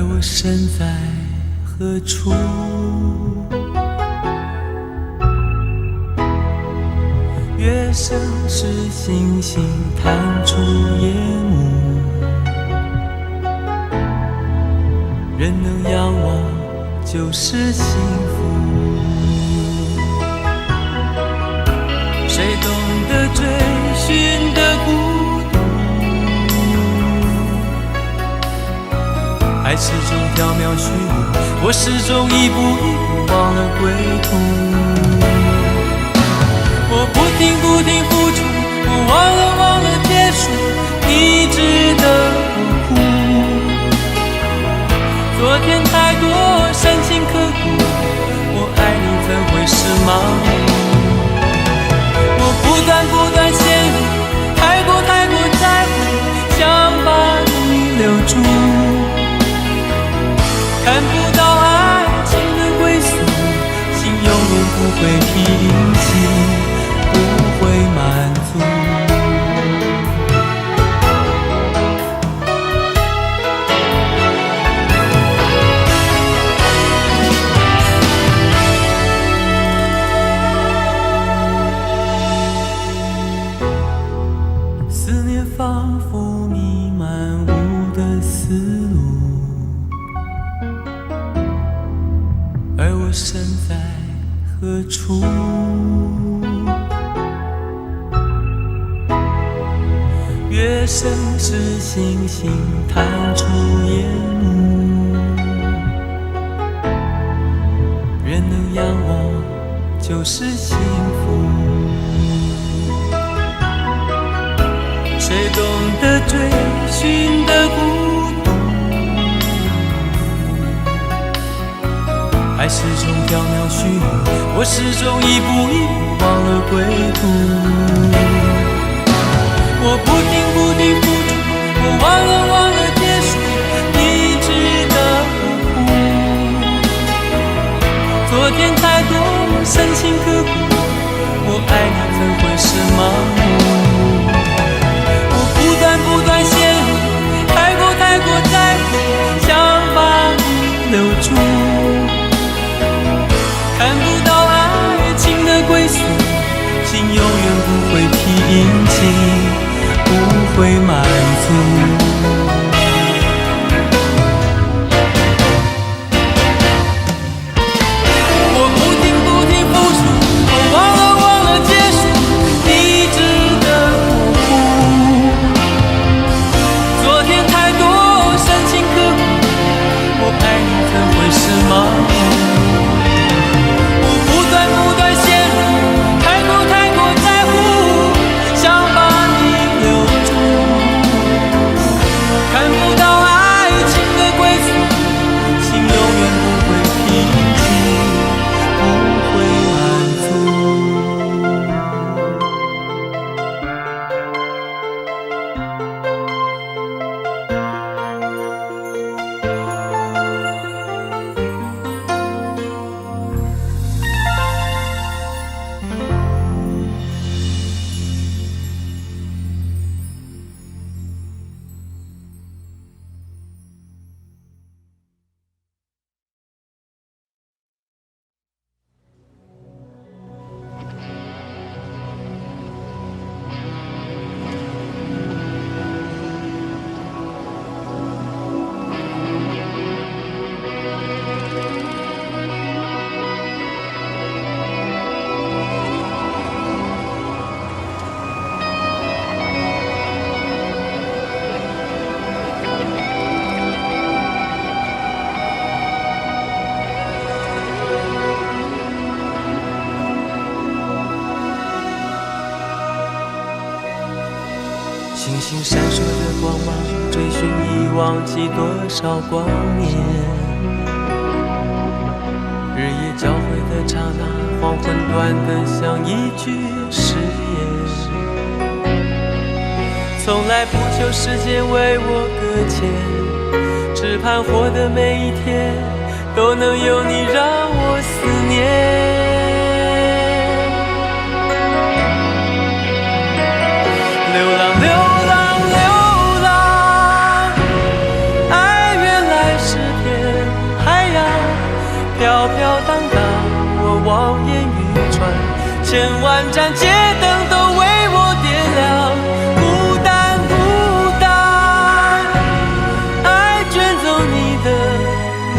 而我身在何处？月升时，星星探出夜幕，人能仰望就是幸福。谁懂得追寻的孤独？爱始终缥缈虚无，我始终一步一步忘了归途。我不停付出，我忘了结束，你值得我哭。昨天太多深情刻骨，我爱你怎会是盲目？我不断陷入，太过在乎，想把你留住。看不到爱情的归宿，心永远不会平息，不会满足。思念仿佛弥漫我的思路，而我身在何处？月升时，星星探出夜幕，人能仰望就是幸福。谁懂得追寻的孤独？爱始终缥缈虚无，我始终一步一步忘了归途。我不停付出，我忘了结束，你值得我哭。昨天太多深情刻骨，我爱你怎会是盲目？我不断陷入，太过在乎，想把你留住。看不到爱情的归宿，心永远不会平静，不会满足。我不停付出，我忘了结束，你值得我哭。昨天太多深情刻骨，我爱你怎会是盲目？我不断陷入，太过在乎，想把你留住。看不到爱情的归宿，心永远不会平静，不会满足。星星闪烁着光芒，追寻已忘记多少光年。日夜交汇的刹那，黄昏短得像一句誓言。从来不求时间为我搁浅，只盼活的每一天都能有你让我思念。流浪流浪流浪，爱原来是千万盏街灯都为我点亮。孤单孤单，爱卷走你的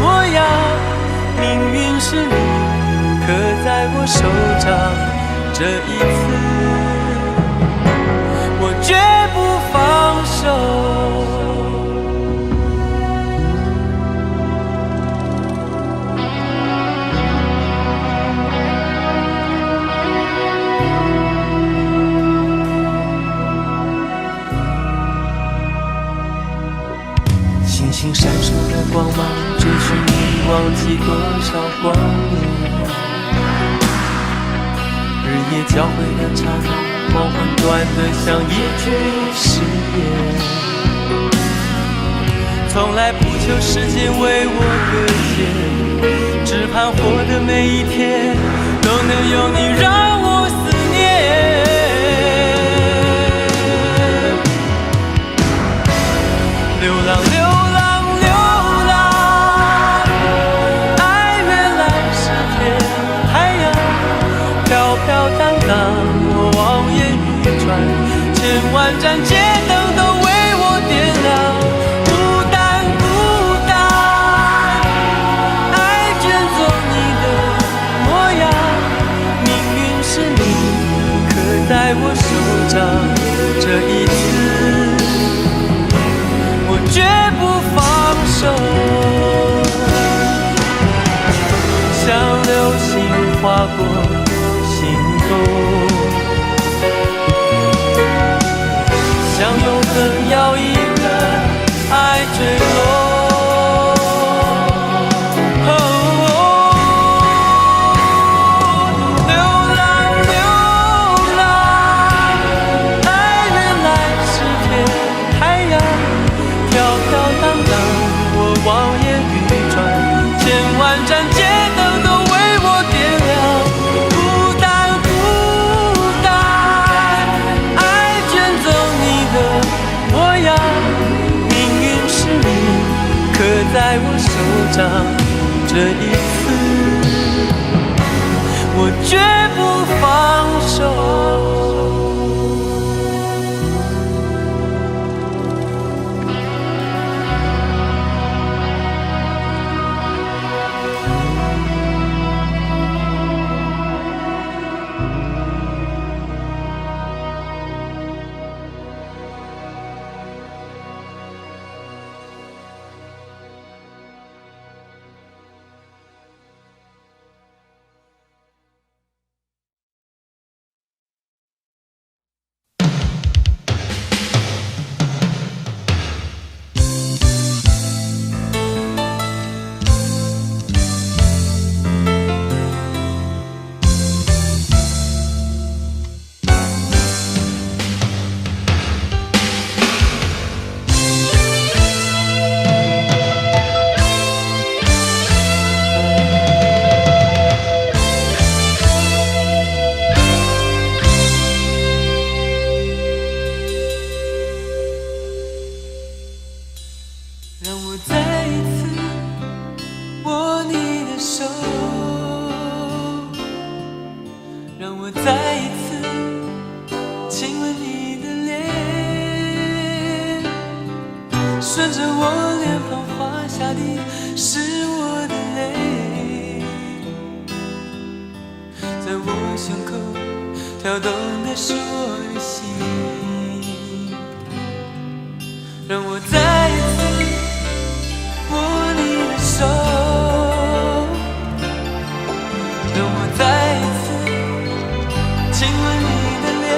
模样，命运是你刻在我手掌，这一次我绝不放手。星星闪烁的光芒，追寻你忘记多少光年。日夜交汇的刹那，黄昏短得像一句誓言。从来不求时间为我搁浅，只盼活的每一天都能有你让我思念。流浪流浪流浪，爱原来是片海洋，飘飘荡荡，我望眼欲穿，千万盏街灯都为我点亮。孤单孤单，爱卷走你的模样，命运是你刻在我手掌，这一次我绝不放手。像流星划过心头，像永恒摇曳的爱坠落。流浪流浪，爱原来是片海洋，飘飘荡荡，我望眼欲穿，千万盏街灯都为我点亮。孤单孤单，爱卷走你的模样，命运是你刻在我手掌，这一次我绝不放手。让我再一次握你的手，让我再一次亲吻你的脸，顺着我脸庞滑下的是我的泪，在我胸口跳动的是我的心。让我再一次握你的手，让我再一次亲吻你的脸，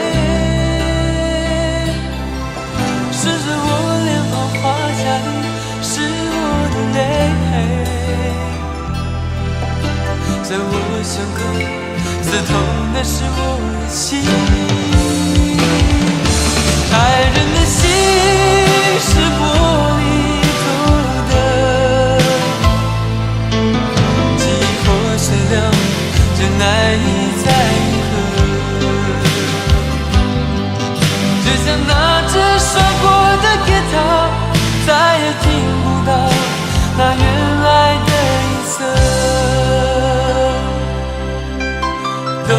顺着我脸庞滑下的是我的泪，在我胸口刺痛的是我的心。爱人的心是玻璃做的，记忆或闪亮，就难以再合。就像那只摔过的吉他，再也听不到那原来的音色。都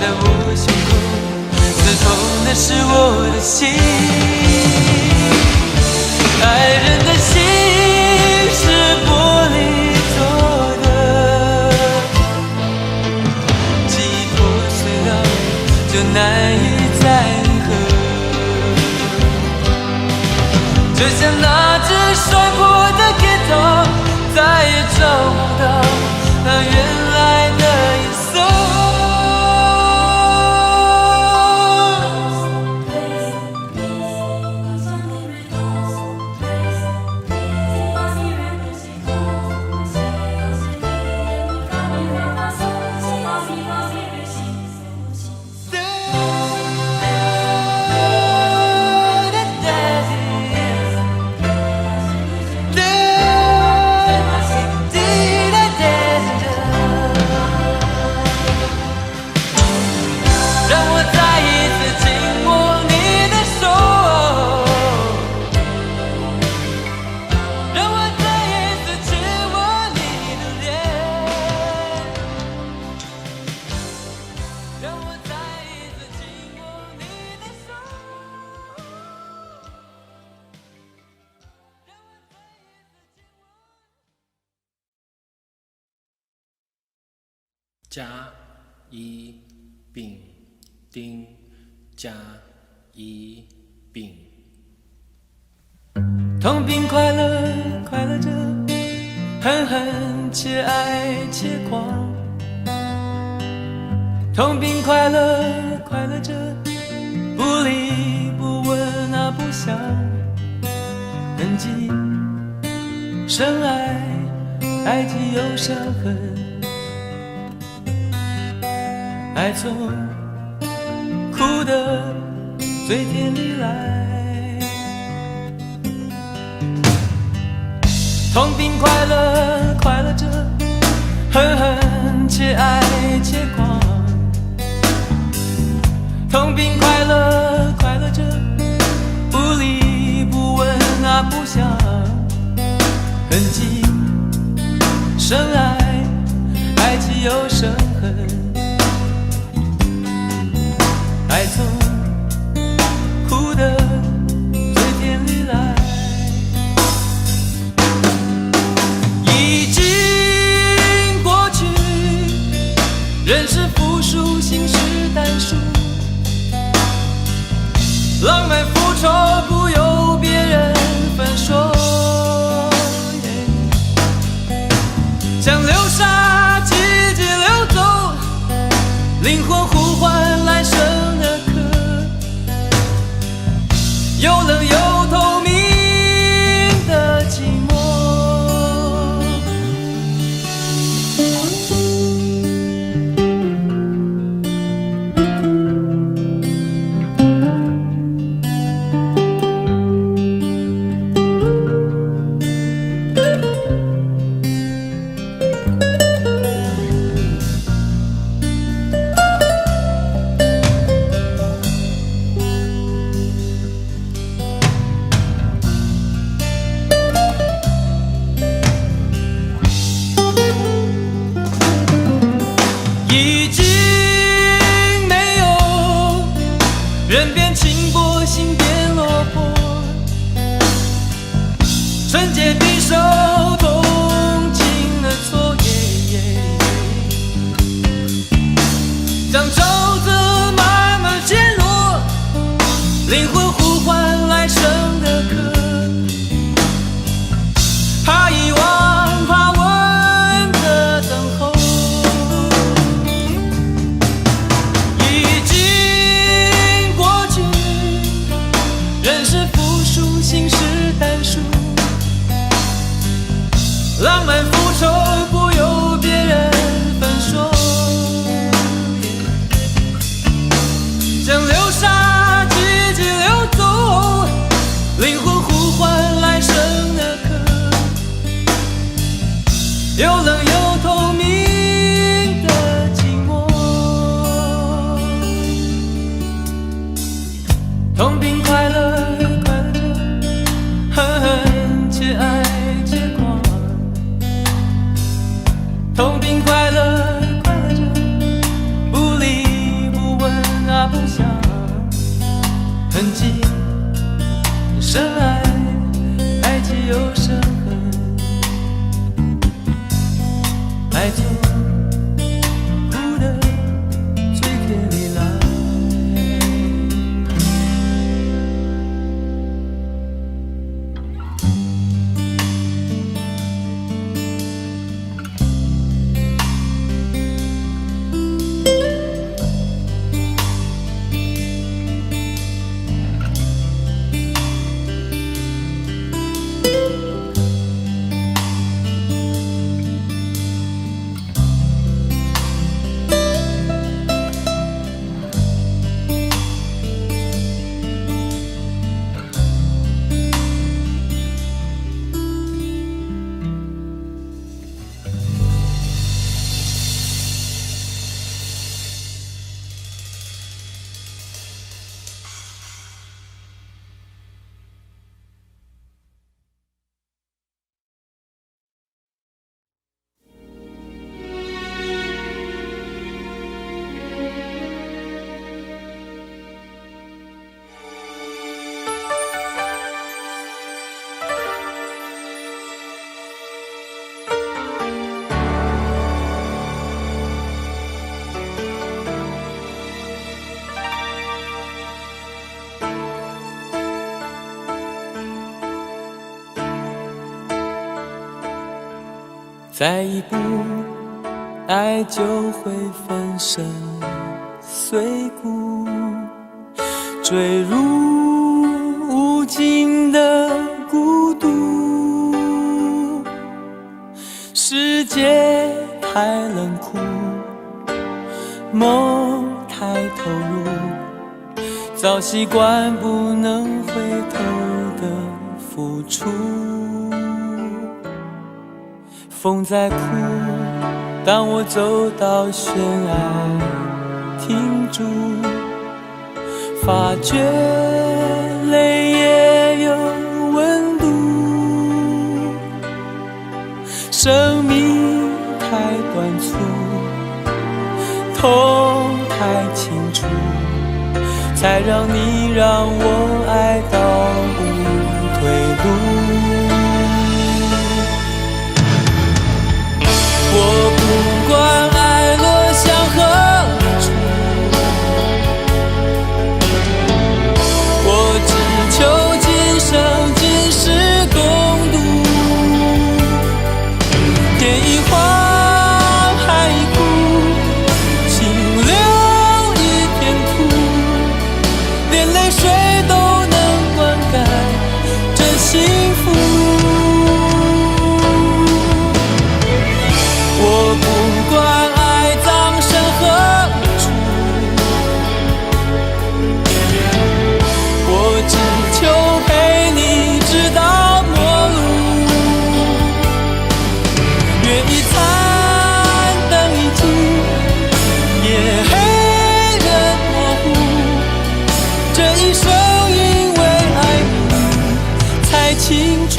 在我胸口，刺痛的是我的心。爱人的心是玻璃做的，记忆破碎了就难以再合。就像那只摔破的吉他，再也找不到它原来的颜色。甲乙丙丁甲乙丙。痛并快乐，快乐着，恨恨且爱且狂。痛并快乐，快乐着，不离不问啊不想。痕迹深爱，爱既有伤痕。爱从哭的嘴甜里来，痛并快乐，快乐着，恨恨且爱且狂。痛并快乐，快乐着，不离不问啊不想。痕迹深爱，爱既有伤痕。爱从哭的嘴甜里来，已经过去，人是复数，心是单数，浪漫复仇不由别人分说，像流沙季节流走，灵魂呼唤来生的歌，又冷又透明的寂寞。已经没有人变轻薄，心变落魄，纯洁匕首痛尽了错，像沼泽慢慢陷落，灵魂呼唤来生的歌，怕遗忘，怕问的等候。心是单数，浪漫复仇不由别人分说，像流沙季节流走，灵魂呼唤来生的歌，又冷又透明的寂寞。痛并快乐，恨恨且爱且狂，痛并快乐，快乐着，不离不再一步，爱就会粉身碎骨，坠入无尽的孤独。世界太冷酷，梦太投入，早习惯不能回头的付出。风在哭，当我走到悬崖停住，发觉泪也有温度。生命太短促，痛太清楚，才让你让我爱到无退路。我不管爱落向何处，我只求今生今世共度。天一荒，海一枯，清流一片土，连泪水都能灌溉这幸福。我不管爱葬身何处，我只求陪你直到末路。月一残，灯一尽，夜黑人模糊，这一生因为爱你才清楚。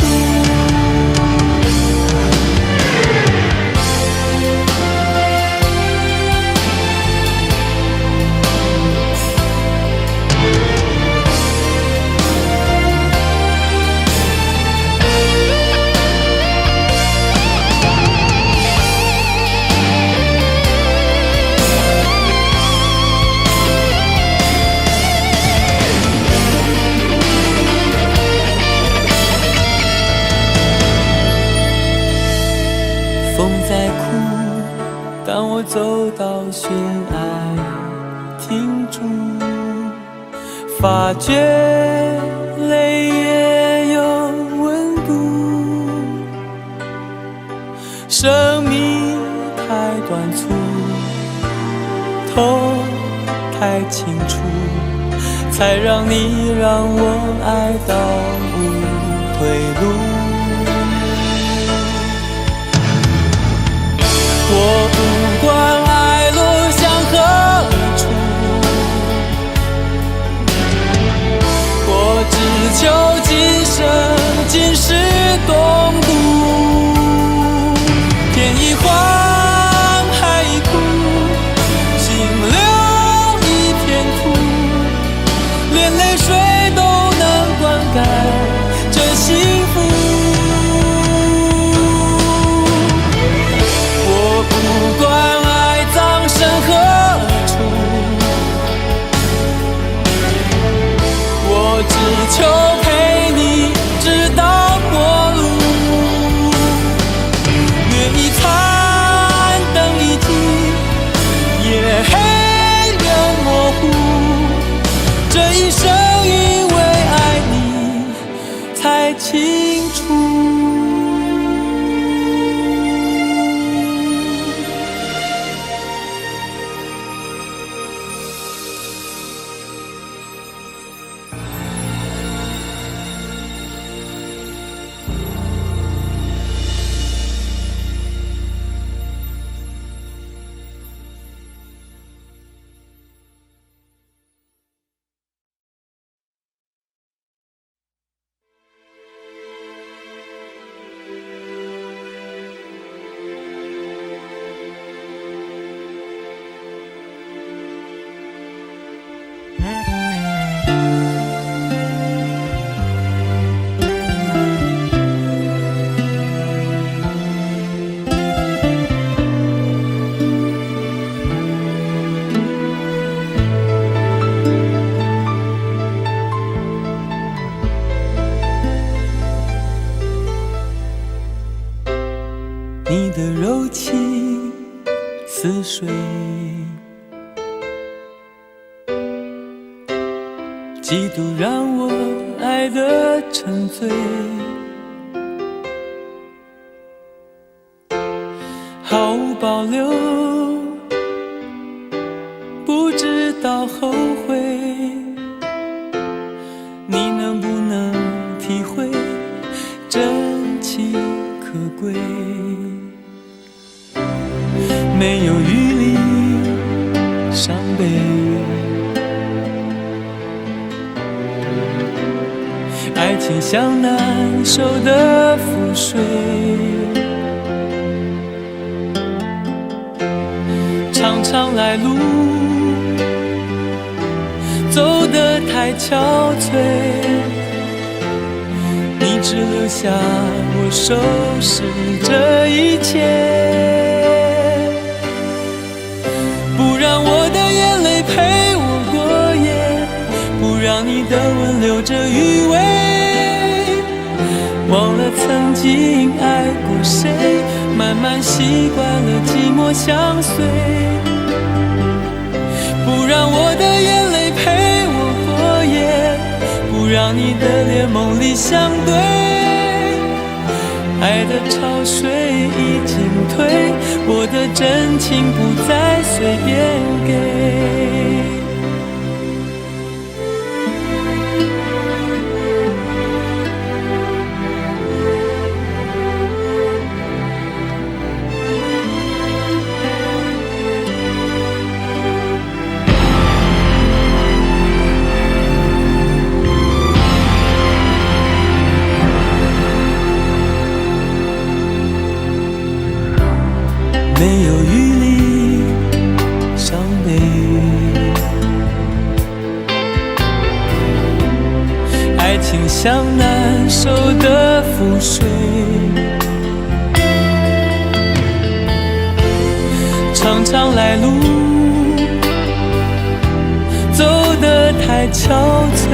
风在哭，当我走到悬崖停住，发觉泪也有温度。生命太短促，痛太清楚，才让你让我爱到无退路。我不管爱落向何处，我只求今生今世共度。天一荒，海一枯，清流一片土，连泪水都能灌溉这幸福。不管爱葬身何处，我只求陪你直到末路。月一残，灯一尽，夜黑人模糊，这一生因为爱你才清楚。嫉妒让我爱得沉醉，毫无保留，不知道后悔。你能不能体会真情可贵？没有余力伤悲，爱情像难收的覆水，常常来路走得太憔悴，你只留下我收拾这一切，不让我的眼泪陪我过夜，不让你的吻留着余味，忘了曾经爱过谁，慢慢习惯了寂寞相随，不让我的眼泪陪我过夜，不让你的脸梦里相对，爱的潮水已经退，我的真情不再随便给。没有余力伤悲，爱情像难收的覆水，常常来路走得太憔悴，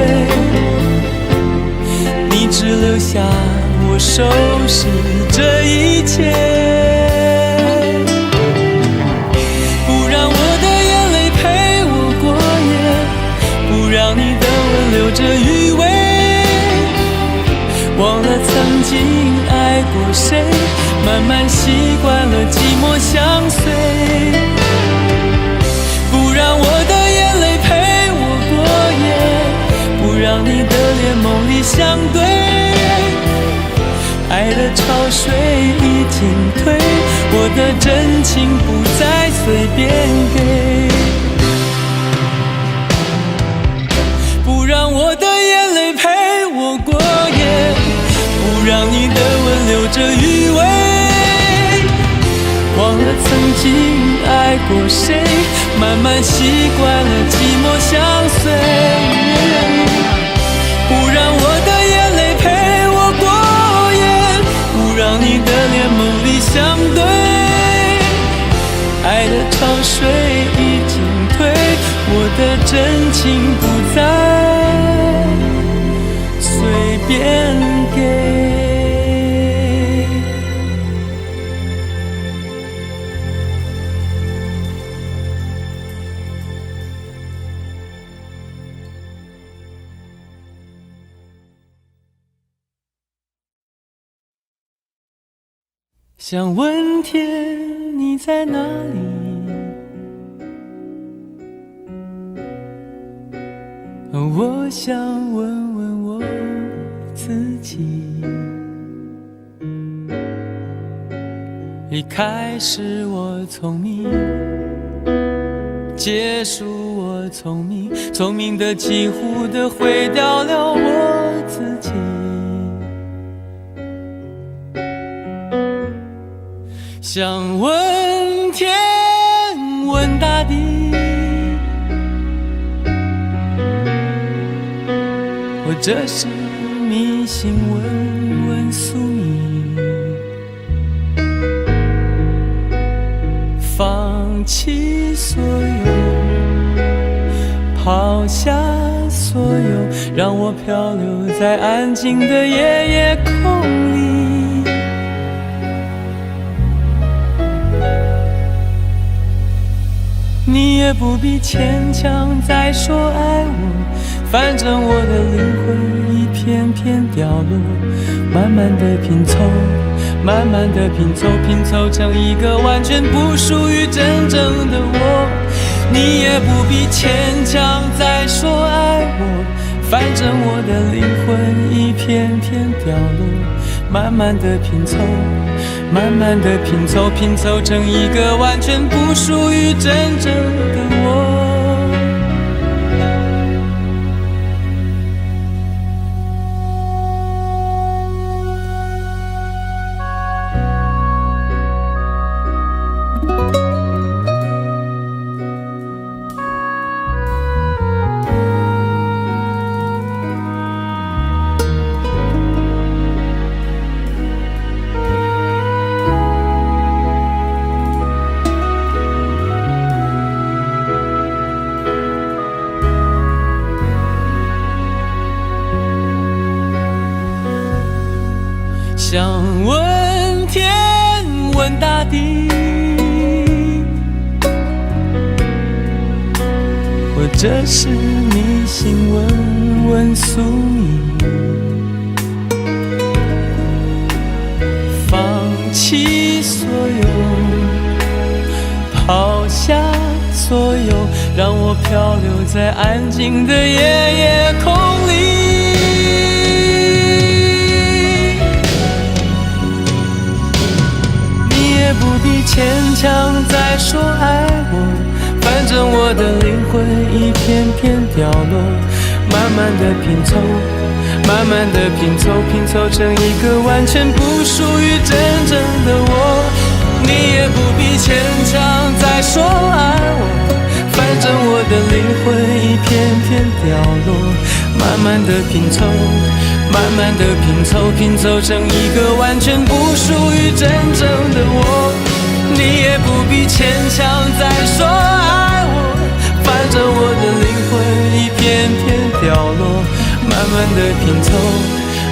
你只留下我收拾这一切，让你的吻留着余味，忘了曾经爱过谁，慢慢习惯了寂寞相随，不让我的眼泪陪我过夜，不让你的脸梦里相对，爱的潮水已经退，我的真情不再随便给，不让我的眼泪陪我过夜，不让你的吻留着余味，忘了曾经爱过谁，慢慢习惯了寂寞相随，不让我的眼泪陪我过夜，不让你的脸梦里相对，爱的潮水已经退，我的真情不再随便给。想问天你在哪里，我想问问我自己，一开始我聪明，结束我聪明，聪明的几乎的毁掉了我自己，想问天问大地，或者是迷信问问宿命，放弃所有，抛下所有，让我漂流在安静的夜夜空里，你也不必牵强再说爱我，反正我的灵魂一片片掉落，慢慢的拼凑，慢慢的拼凑，拼凑成一个完全不属于真正的我。你也不必牵强再说爱我，反正我的灵魂一片片掉落，慢慢的拼凑，慢慢的拼凑，拼凑成一个完全不属于真正的我。想问天问大地，或者是迷信问问宿命，放弃所有，抛下所有，让我漂流在安静的夜夜空里。不必牵强再说爱我，反正我的灵魂一片片掉落，慢慢的拼凑，慢慢的拼凑，拼凑成一个完全不属于真正的我。你也不必牵强再说爱我，反正我的灵魂一片片掉落，慢慢的拼凑，慢慢的拼凑，拼凑成一个完全不属于真正的我。你也不必牵强再说爱我，反正我的灵魂一片片掉落，慢慢的拼凑，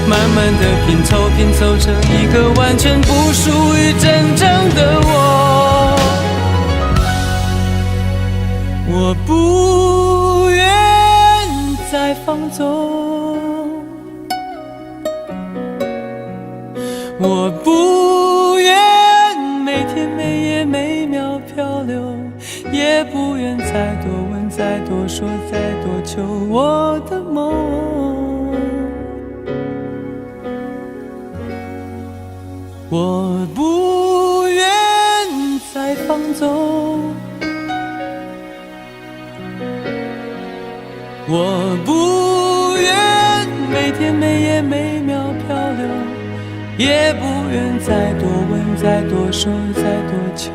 慢慢的拼凑，拼凑成一个完全不属于真正的我。我不愿再放纵，我不愿每天每夜每秒漂流，也不愿再多问再多说再多求我的梦。我不愿再放纵，我不愿每天每夜每秒漂流，也不愿再多问再多说再多求。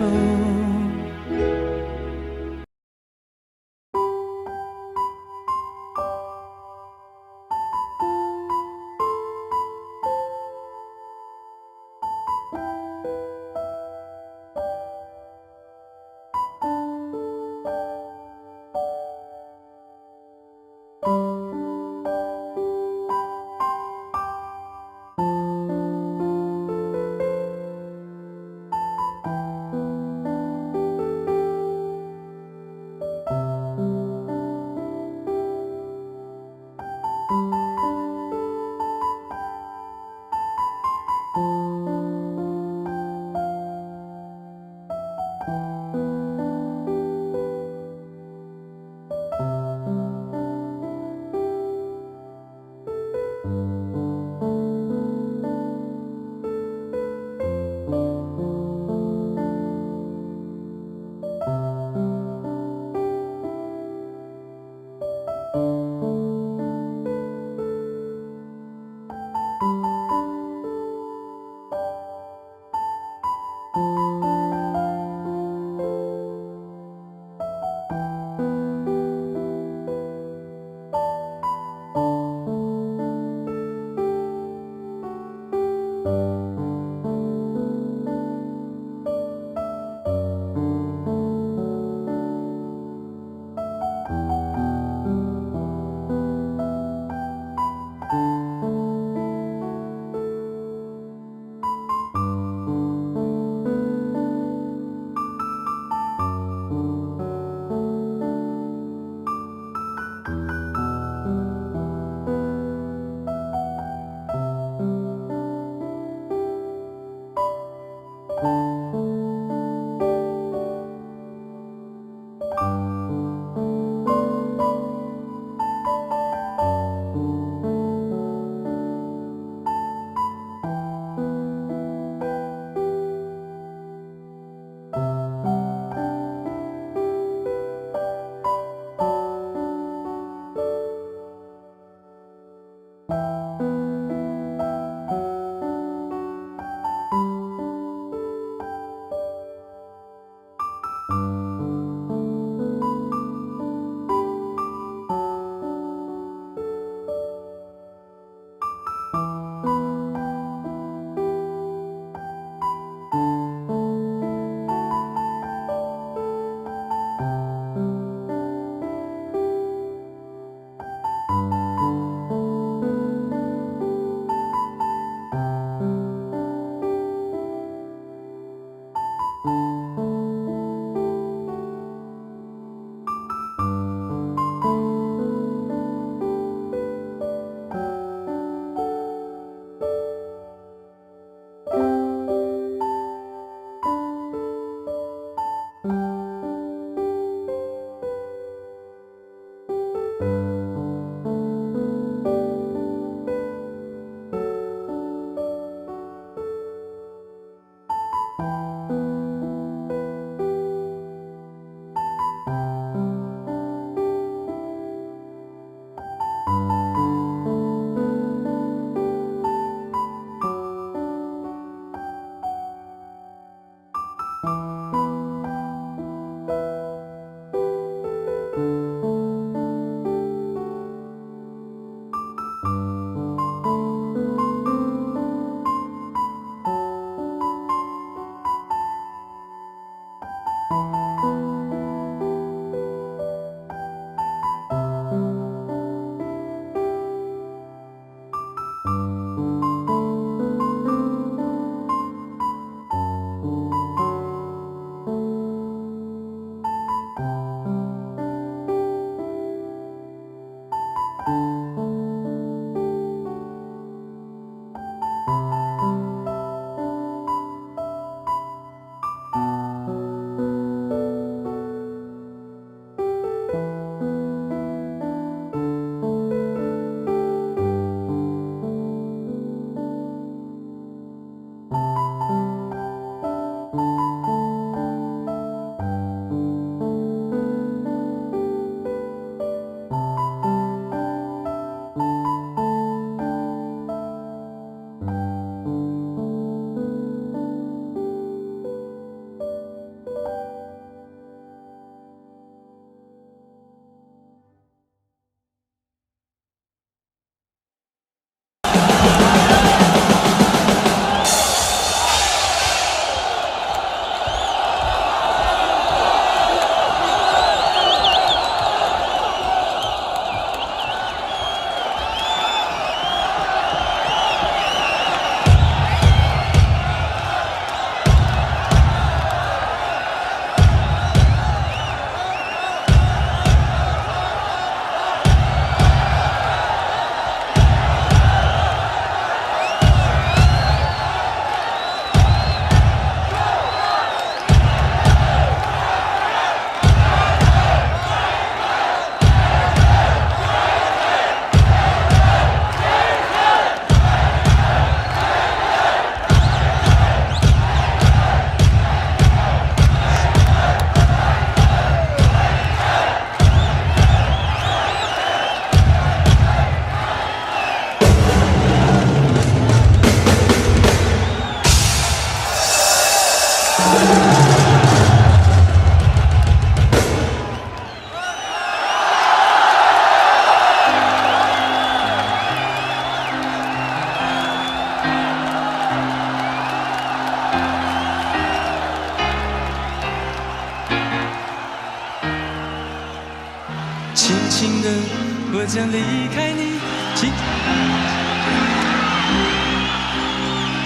我将离开你。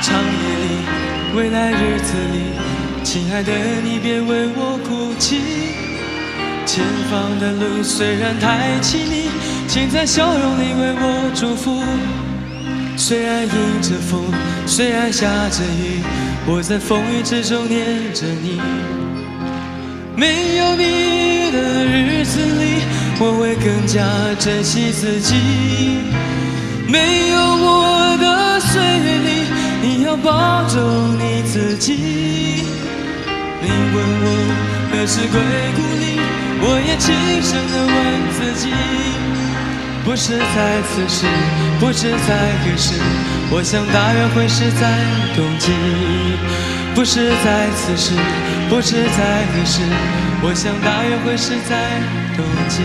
长夜里，未来日子里，亲爱的你别为我哭泣。前方的路虽然太凄迷，请在笑容里为我祝福。虽然迎着风，虽然下着雨，我在风雨之中念着你。没有你的日子里，我会更加珍惜自己。没有我的岁月里，你要保重你自己。你问我何时归故里，我也轻声地问自己。不是在此时，不知在何时，我想大约会是在冬季。不是在此时，不知在何时，我想大约会是在冬季。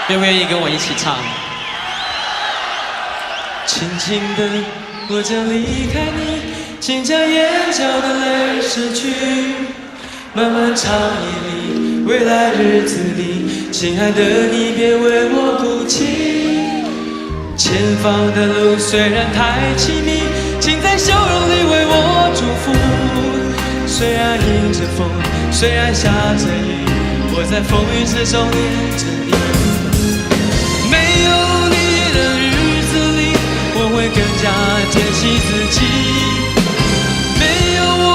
愿不愿意跟我一起唱？轻轻的，我将离开你，请将眼角的泪拭去。漫漫长夜里，未来日子里，亲爱的你别为我哭泣。前方的路虽然太凄迷，请在笑容里为我祝福。虽然迎着风，虽然下着雨，我在风雨之中念着你。没有你的日子里，我会更加珍惜自己。没有我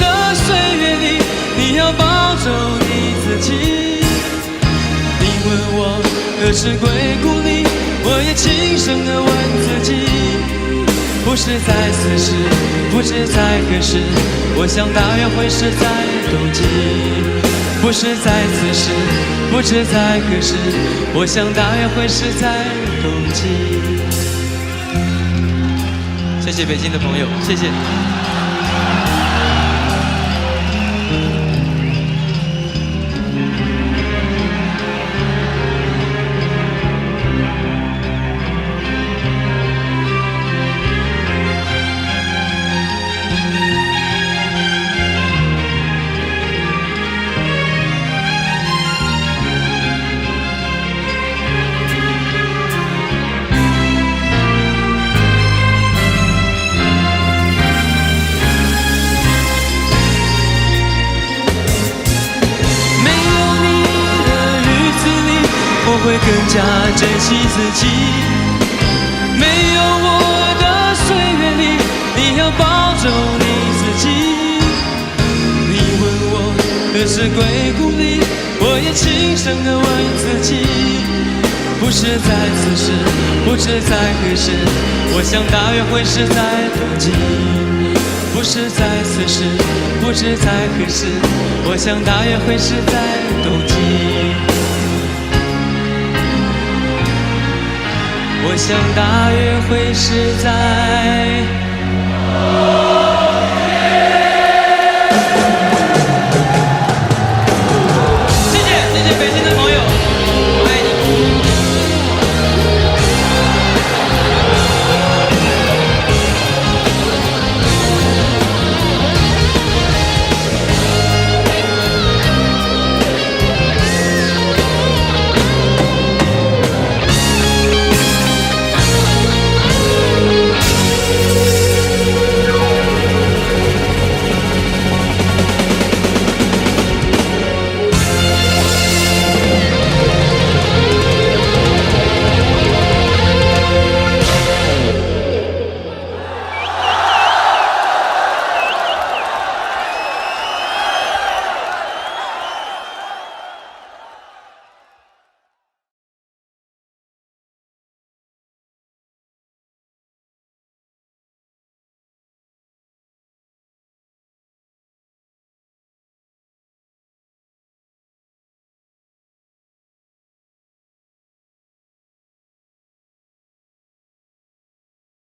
的岁月里，你要保重你自己。你问我何时归故里，我也轻声地问自己。不是在此时，不知在何时，我想大约会是在冬季。不是在此时，不知在何时，我想大约会是在冬季。谢谢北京的朋友，谢谢。我会更加珍惜自己。没有我的岁月里，你要保重你自己。你问我何时归故里，我也轻声地问自己。不是在此时，不知在何时，我想大约会是在冬季。不是在此时，不知在何时，我想大约会是在冬季。我想大约会是在